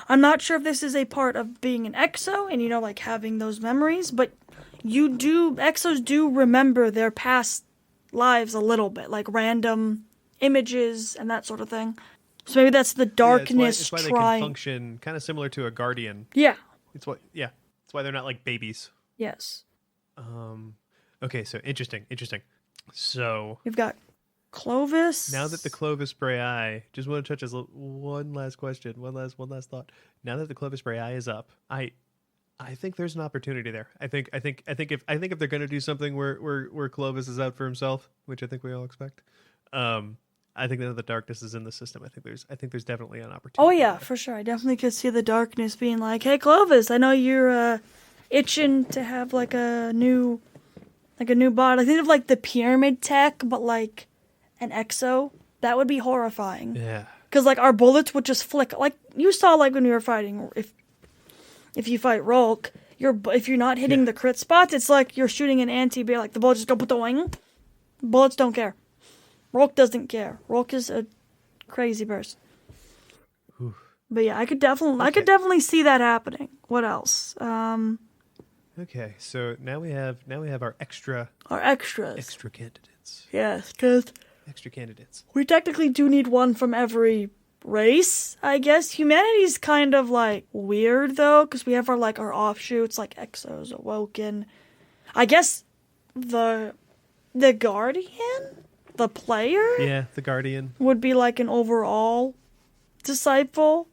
I'm not sure if this is a part of being an exo and, you know, like having those memories, but exos do remember their past lives a little bit, like random images and that sort of thing. So maybe that's the darkness
it's why they
trying.
can function kind of similar to a guardian.
Yeah.
It's why they're not like babies.
Yes.
Okay, so interesting. So
We've got Clovis.
now that the Clovis Bray, just want to touch one last question, one last thought. Now that the Clovis Bray is up, I think there's an opportunity there. I think if they're going to do something where Clovis is out for himself, which I think we all expect, I think that the darkness is in the system. I think there's definitely an opportunity.
Oh yeah, for sure. I definitely could see the darkness being like, "Hey Clovis, I know you're itching to have like a new body. I think of like the pyramid tech, but like an exo. That would be horrifying.
Yeah.
Because like our bullets would just flick. Like you saw, like when we were fighting, if you fight Rolk, if you're not hitting the crit spots, it's like you're shooting an anti-bear. Like the bullets just go put the wing. Bullets don't care. Rolk doesn't care. Rolk is a crazy person.
Oof.
But yeah, I could definitely see that happening. What else?
Okay, so now we have our extras. Extra candidates.
Yes, because
Extra candidates.
we technically do need one from every race, I guess. Humanity's kind of like weird though, because we have our offshoots like Exos, Awoken. I guess the Guardian, the player,
Yeah, the Guardian.
would be like an overall disciple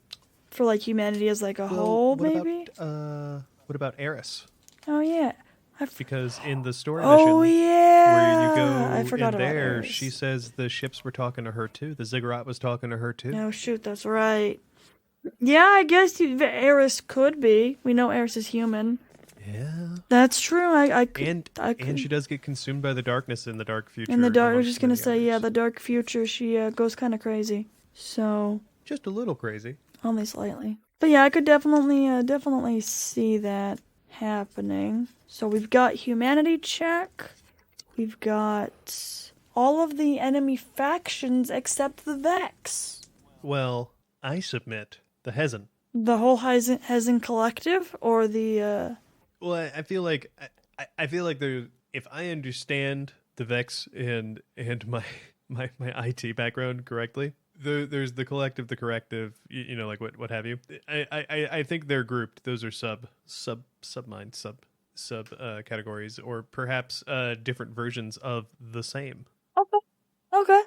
for like humanity as like a whole, maybe.
What about Eris?
Oh yeah.
Because in the story
Oh
mission,
yeah.
where you go
I forgot
in
about
there,
Eris.
she says the ships were talking to her too. The Ziggurat was talking to her too.
Oh shoot, that's right. Yeah, I guess Eris could be. We know Eris is human.
Yeah.
That's true. I could.
And she does get consumed by the darkness in the dark future.
In the dark, I was
amongst
just gonna
many
say, yeah,
others.
the dark future. She goes kind of crazy. So
Just a little crazy.
only slightly. But yeah, I could definitely see that happening. So we've got humanity check. We've got all of the enemy factions except the Vex.
Well, I submit the Hezen.
The whole Hezen collective, or the
Well, I feel like there. If I understand the Vex and my IT background correctly, there's the collective, the corrective, you know, like what have you. I think they're grouped. Those are sub categories, or perhaps different versions of the same
Okay.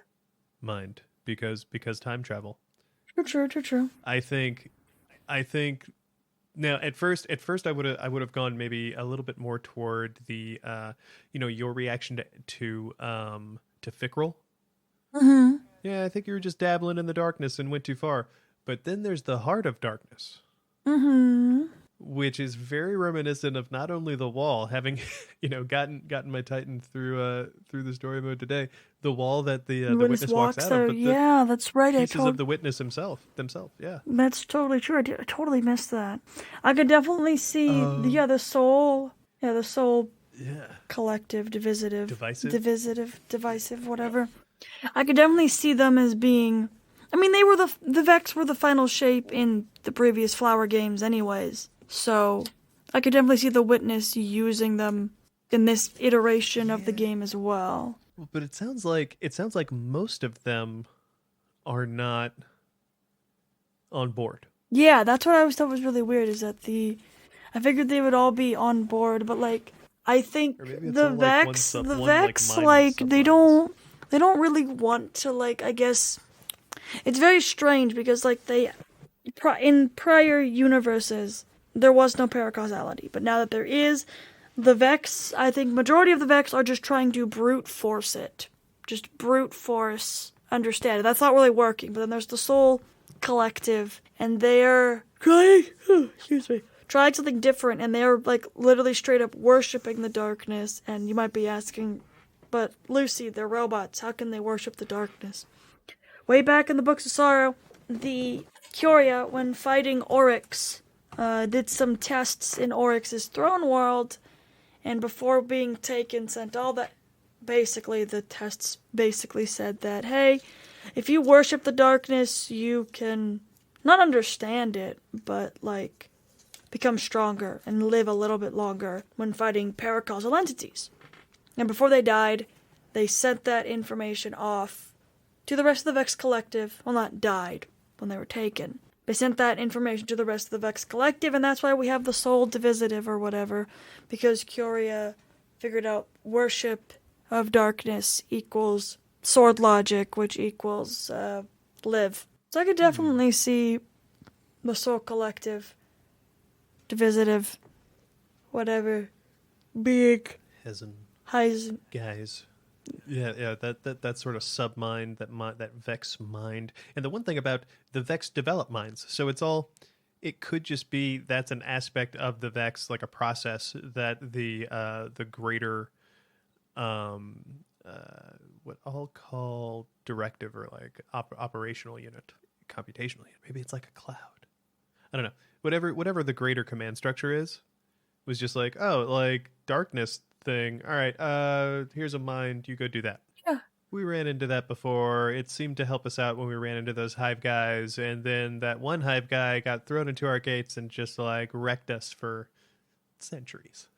mind, because time travel.
True.
I think now at first I would have gone maybe a little bit more toward the your reaction to Fickrel.
Mm-hmm.
Yeah, I think you were just dabbling in the darkness and went too far. But then there's the heart of darkness.
Mm-hmm.
which is very reminiscent of not only the wall, having gotten my Titan through the story mode today, the wall that the witness walks out of, but
yeah, that's right.
pieces of the witness themselves. Yeah,
that's totally true. I totally missed that. I could definitely see the soul. Yeah, the soul.
Yeah.
Collective, divisive, whatever.
Yeah.
I could definitely see them as being. I mean, they were the Vex were the final shape in the previous Flower games, anyways. So I could definitely see the Witness using them in this iteration of the game as well.
But it sounds like most of them are not on board.
Yeah, that's what I always thought was really weird. Is that I figured they would all be on board, but like I think the Vex, they don't really want to, like, I guess it's very strange because like in prior universes there was no paracausality, but now that there is, the Vex, I think majority of the Vex are just trying to brute force it. Just brute force understand it. That's not really working. But then there's the Soul Collective, and they're trying something different, and they're like literally straight up worshipping the darkness. And you might be asking, but Lucy, they're robots. How can they worship the darkness? Way back in the Books of Sorrow, the Curia, when fighting Oryx, did some tests in Oryx's throne world, and before being taken, sent all that. Basically, the tests basically said that, hey, if you worship the darkness, you can not understand it, but like become stronger and live a little bit longer when fighting paracausal entities. And before they died, they sent that information off to the rest of the Vex Collective. Well, not died when they were taken. They sent that information to the rest of the Vex Collective, and that's why we have the Soul Divisive or whatever, because Curia figured out worship of darkness equals sword logic, which equals live. So I could definitely see the Soul Collective, Divisive, whatever, big, Heisen,
guys. Yeah, that sort of sub-mind, that Vex mind. And the one thing about the Vex develop minds, so it could just be that's an aspect of the Vex, like a process that the greater, what I'll call directive or like operational unit, computational unit. Maybe it's like a cloud. I don't know. Whatever the greater command structure is, was just like, oh, like darkness thing. All right, here's a mind. You go do that.
Yeah.
We ran into that before. It seemed to help us out when we ran into those hive guys, and then that one hive guy got thrown into our gates and just like wrecked us for centuries.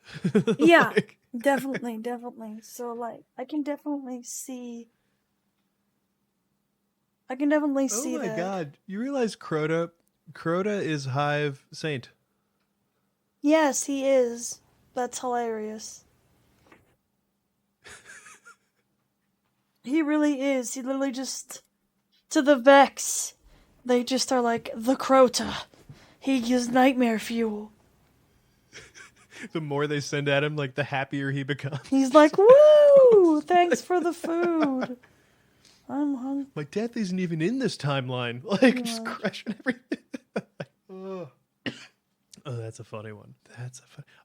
Yeah, definitely. So like, I can definitely see
Oh my
that.
god! You realize Crota is Hive Saint?
Yes, he is. That's hilarious. He really is. He literally just, to the Vex, they just are like, the Crota. He gives nightmare fuel.
The more they send at him, like the happier he becomes.
He's like, woo! Thanks for the food. I'm hungry.
My death isn't even in this timeline. Like, just crushing everything. Oh, that's a funny one.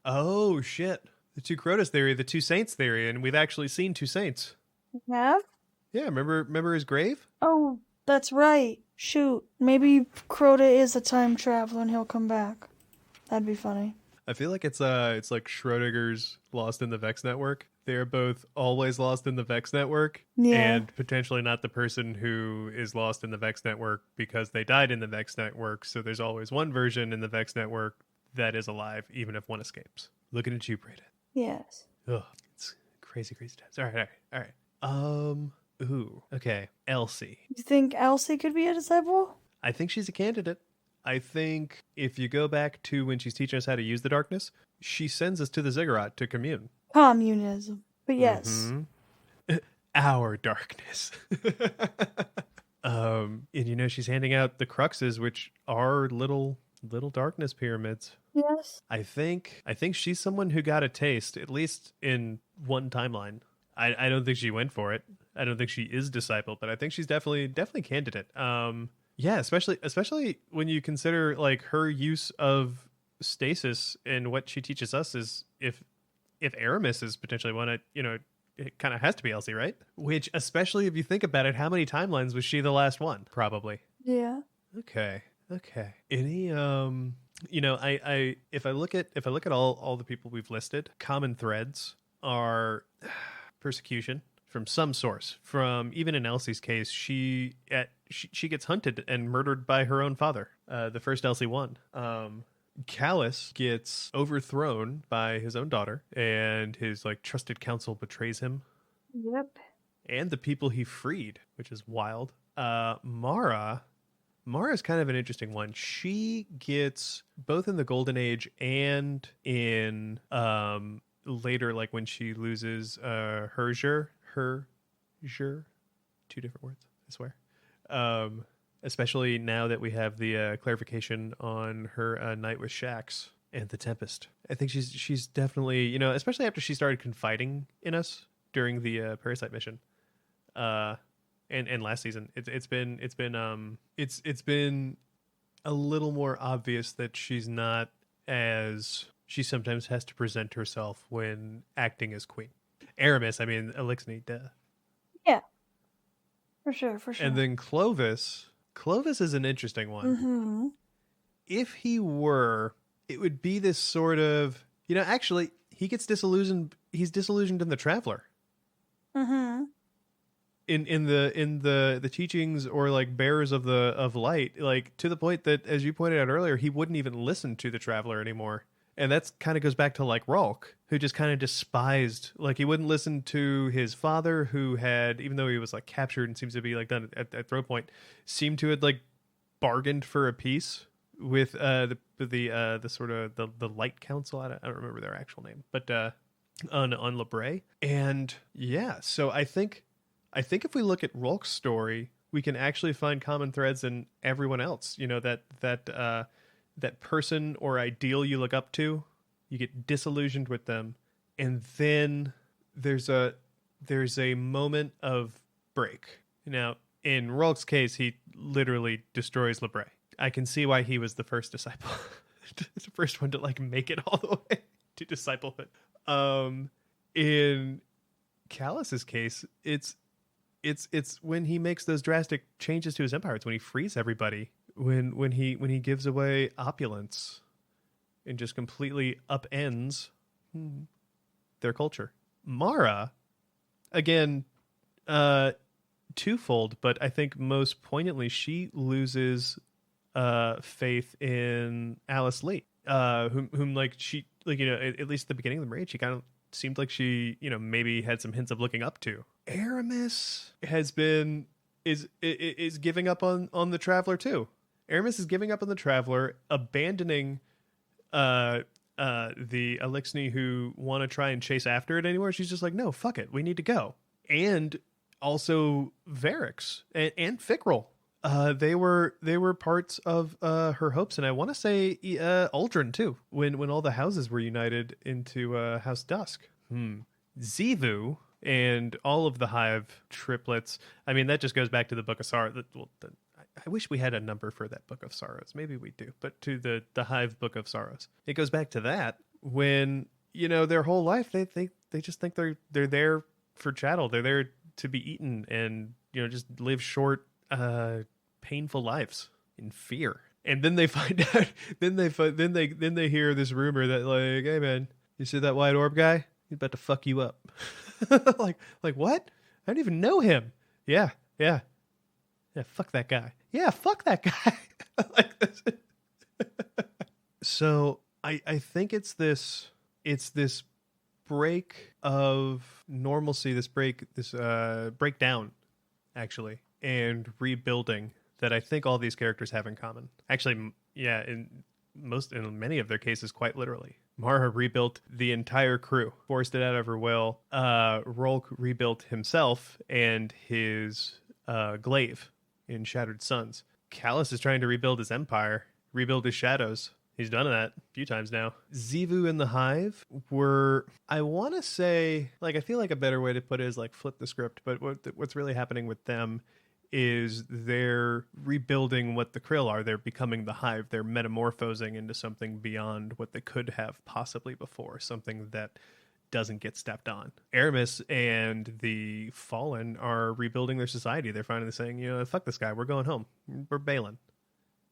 Oh, shit. The two Crotus theory, the two saints theory, and we've actually seen two saints.
Have?
Yeah, remember his grave?
Oh, that's right. Shoot. Maybe Crota is a time traveler and he'll come back. That'd be funny.
I feel like it's like Schrodinger's Lost in the Vex Network. They're both always lost in the Vex Network, and potentially not the person who is lost in the Vex Network because they died in the Vex Network. So there's always one version in the Vex Network that is alive, even if one escapes. Looking at you, Brayden.
Yes.
Ugh, it's crazy times. All right. Ooh, okay. Elsie.
You think Elsie could be a disciple?
I think she's a candidate. I think if you go back to when she's teaching us how to use the darkness, she sends us to the ziggurat to commune.
Communism. But yes.
Mm-hmm. Our darkness. And she's handing out the cruxes, which are little darkness pyramids.
Yes.
I think she's someone who got a taste, at least in one timeline. I don't think she went for it. I don't think she is disciple, but I think she's definitely candidate. Yeah, especially when you consider like her use of stasis and what she teaches us is if Aramis is potentially one, it kind of has to be Elsie, right? Which, especially if you think about it, how many timelines was she the last one? Probably.
Yeah.
Okay. Any I if I look at all the people we've listed, common threads are persecution from some source. From even in Elsie's case, she gets hunted and murdered by her own father. The first Elsie one. Callus gets overthrown by his own daughter, and his like trusted counsel betrays him,
Yep.
and the people he freed, which is wild. Mara's kind of an interesting one. She gets both in the Golden Age and in later, like when she loses her, two different words, I swear. Especially now that we have the clarification on her night with Shax and the Tempest. I think she's definitely, especially after she started confiding in us during the Parasite mission. And last season, it's been a little more obvious that she's not as she sometimes has to present herself when acting as queen. Aramis, Elixir, duh.
Yeah. For sure.
And then Clovis is an interesting one.
Mm-hmm.
If he were, it would be this sort of, actually, he gets disillusioned. He's disillusioned in The Traveler.
Mm-hmm.
In the teachings or like bearers of light, like to the point that, as you pointed out earlier, he wouldn't even listen to the Traveler anymore. And that's kind of goes back to like Rolk, who just kind of despised, like he wouldn't listen to his father, who had, even though he was like captured and seems to be like done at throw point, seemed to had like bargained for a peace with the sort of the Light Council. I don't remember their actual name, but on Labray. And yeah, so I think if we look at Rolk's story, we can actually find common threads in everyone else. That person or ideal you look up to, you get disillusioned with them, and then there's a moment of break. Now, in Rolk's case, he literally destroys Labray. I can see why he was the first disciple, the first one to like make it all the way to disciplehood. In Callus's case, it's when he makes those drastic changes to his empire. It's when he frees everybody. When he gives away opulence and just completely upends their culture. Mara, again, twofold, but I think most poignantly, she loses faith in Alice Lee, whom like she like at least at the beginning of the raid, she kind of seemed like she maybe had some hints of looking up to. Aramis is giving up on the Traveler too. Aramis is giving up on the Traveler, abandoning the Elixni who want to try and chase after it anymore. She's just like, no, fuck it, we need to go. And also Varix and Fickrell. They were parts of her hopes, and I want to say Aldrin too. When all the houses were united into House Dusk. Zivu and all of the Hive triplets. I mean, that just goes back to the Book of Sorrow. I wish we had a number for that Book of Sorrows. Maybe we do. But to the Hive Book of Sorrows, it goes back to that when their whole life they just think they're there for chattel. They're there to be eaten and just live short, painful lives in fear. And then they find out. Then they hear this rumor that like, hey man, you see that white orb guy? He's about to fuck you up. like what? I don't even know him. Yeah. Fuck that guy. Yeah, fuck that guy. Like this. So I think it's this break of normalcy, this breakdown, actually, and rebuilding that I think all these characters have in common. Actually, yeah, in many of their cases, quite literally. Mara rebuilt the entire crew, forced it out of her will. Rolk rebuilt himself and his glaive in Shattered Suns. Callus is trying to rebuild his empire, rebuild his shadows. He's done that a few times now. Zivu and the Hive were, I want to say, like, I feel like a better way to put it is like flip the script, but what's really happening with them is they're rebuilding what the Krill are. They're becoming the hive. They're metamorphosing into something beyond what they could have possibly before, something that doesn't get stepped on. Aramis and the Fallen are rebuilding their society. They're finally saying, you know, fuck this guy. We're going home. We're bailing.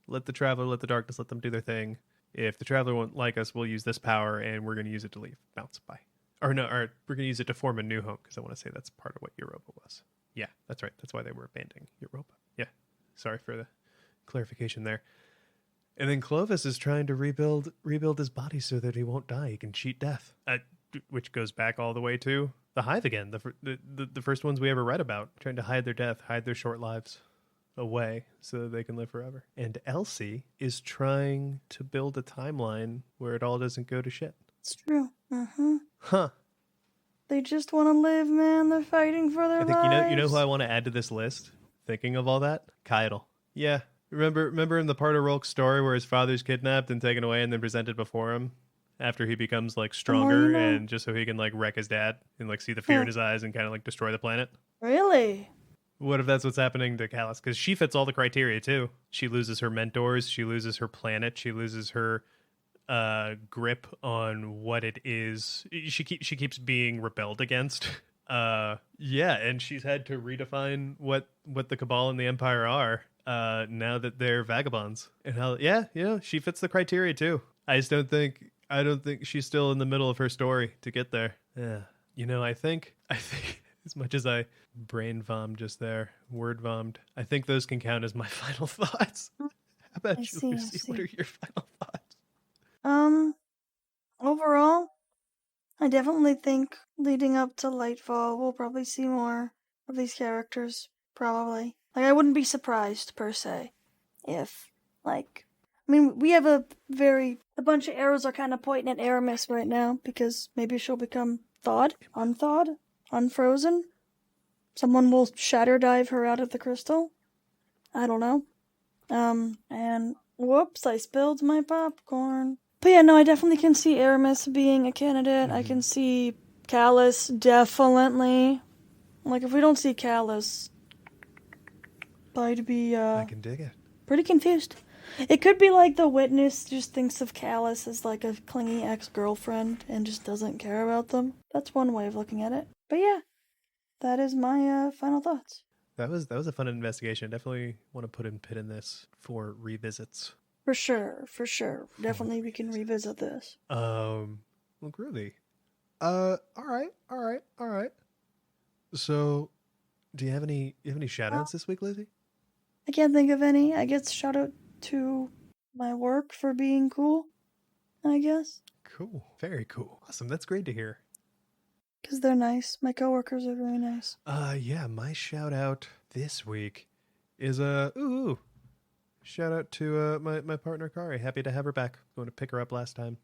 Let the Traveler, let the Darkness, let them do their thing. If the Traveler won't like us, we'll use this power, and we're going to use it to leave. Bounce. Bye. Or no, or we're going to use it to form a new home, because I want to say that's part of what Europa was. Yeah, that's right. That's why they were abandoning Europa. Yeah. Sorry for the clarification there. And then Clovis is trying to rebuild his body so that he won't die. He can cheat death, which goes back all the way to the Hive again. The first ones we ever read about, trying to hide their death, hide their short lives away so that they can live forever. And Elsie is trying to build a timeline where it all doesn't go to shit.
It's true.
Huh.
They just want to live, man. They're fighting for their
I think
lives.
you know who I want to add to this list. Thinking of all that, Keitel. Yeah, remember in the part of Rolk's story where his father's kidnapped and taken away and then presented before him after he becomes like stronger and just so he can like wreck his dad and like see the fear in his eyes and kind of like destroy the planet.
Really?
What if that's what's happening to Callus? Because she fits all the criteria too. She loses her mentors. She loses her planet. She loses her grip on what it is. She keeps being rebelled against. Yeah, and she's had to redefine what the Cabal and the Empire are now that they're vagabonds. And how she fits the criteria too. I don't think she's still in the middle of her story to get there. Yeah. You know, I think as much as I brain vommed just there, word vommed, I think those can count as my final thoughts. How about you, Lucy? What are your final thoughts?
Overall, I definitely think leading up to Lightfall, we'll probably see more of these characters. Probably. Like, I wouldn't be surprised, per se, if, like... I mean, we have a bunch of arrows are kind of pointing at Aramis right now, because maybe she'll become unthawed, unfrozen. Someone will shatter dive her out of the crystal. I don't know. And whoops, I spilled my popcorn. But yeah, no, I definitely can see Aramis being a candidate. I can see Callus, definitely. Like, if we don't see Callus, I'd be,
I can dig it.
Pretty confused. It could be like the Witness just thinks of Callus as like a clingy ex-girlfriend and just doesn't care about them. That's one way of looking at it. But yeah, that is my final thoughts.
That was a fun investigation. Definitely want to put a pin in this for revisits.
For sure. Definitely we can revisit this.
Well, groovy. All right. So, do you have any shout-outs this week, Lizzie?
I can't think of any. I guess shout out to my work for being cool, I guess.
Cool. Very cool. Awesome. That's great to hear.
Because they're nice. My coworkers are very nice.
Yeah, my shout-out this week is, shout out to my partner Kari. Happy to have her back. Going to pick her up last time.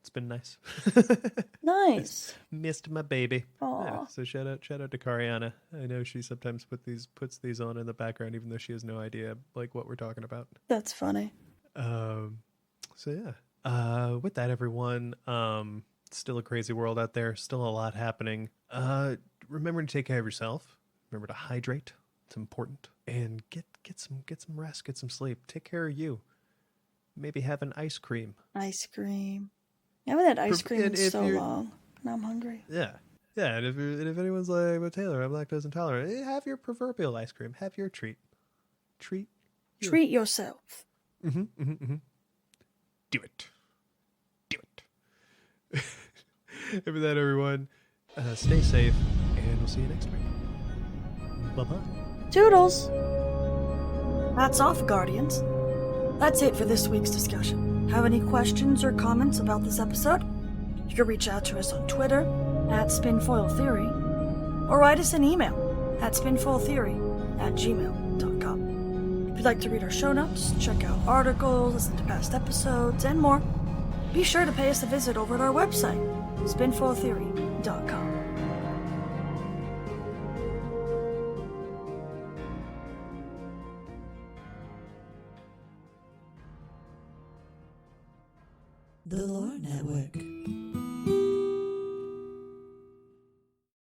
It's been nice.
Nice.
Missed my baby.
Aw.
Yeah, so shout out to Kariana. I know she sometimes puts these on in the background, even though she has no idea like what we're talking about.
That's funny.
So yeah. With that, everyone. Still a crazy world out there. Still a lot happening. Remember to take care of yourself. Remember to hydrate. It's important. And get some rest. Get some sleep. Take care of you. Maybe have an ice cream.
Ice cream. I haven't had ice cream in so long. Now I'm hungry.
Yeah. Yeah, and if anyone's like, well, Taylor, I'm lactose intolerant, have your proverbial ice cream. Have your treat. Treat
yourself.
Do it. With that, everyone, stay safe, and we'll see you next week. Bye-bye.
Toodles! That's off, Guardians. That's it for this week's discussion. Have any questions or comments about this episode? You can reach out to us on Twitter at Spinfoil Theory, or write us an email at spinfoiltheory@gmail.com. If you'd like to read our show notes, check out articles, listen to past episodes, and more, be sure to pay us a visit over at our website, spinfoiltheory.com.
The Lore Network.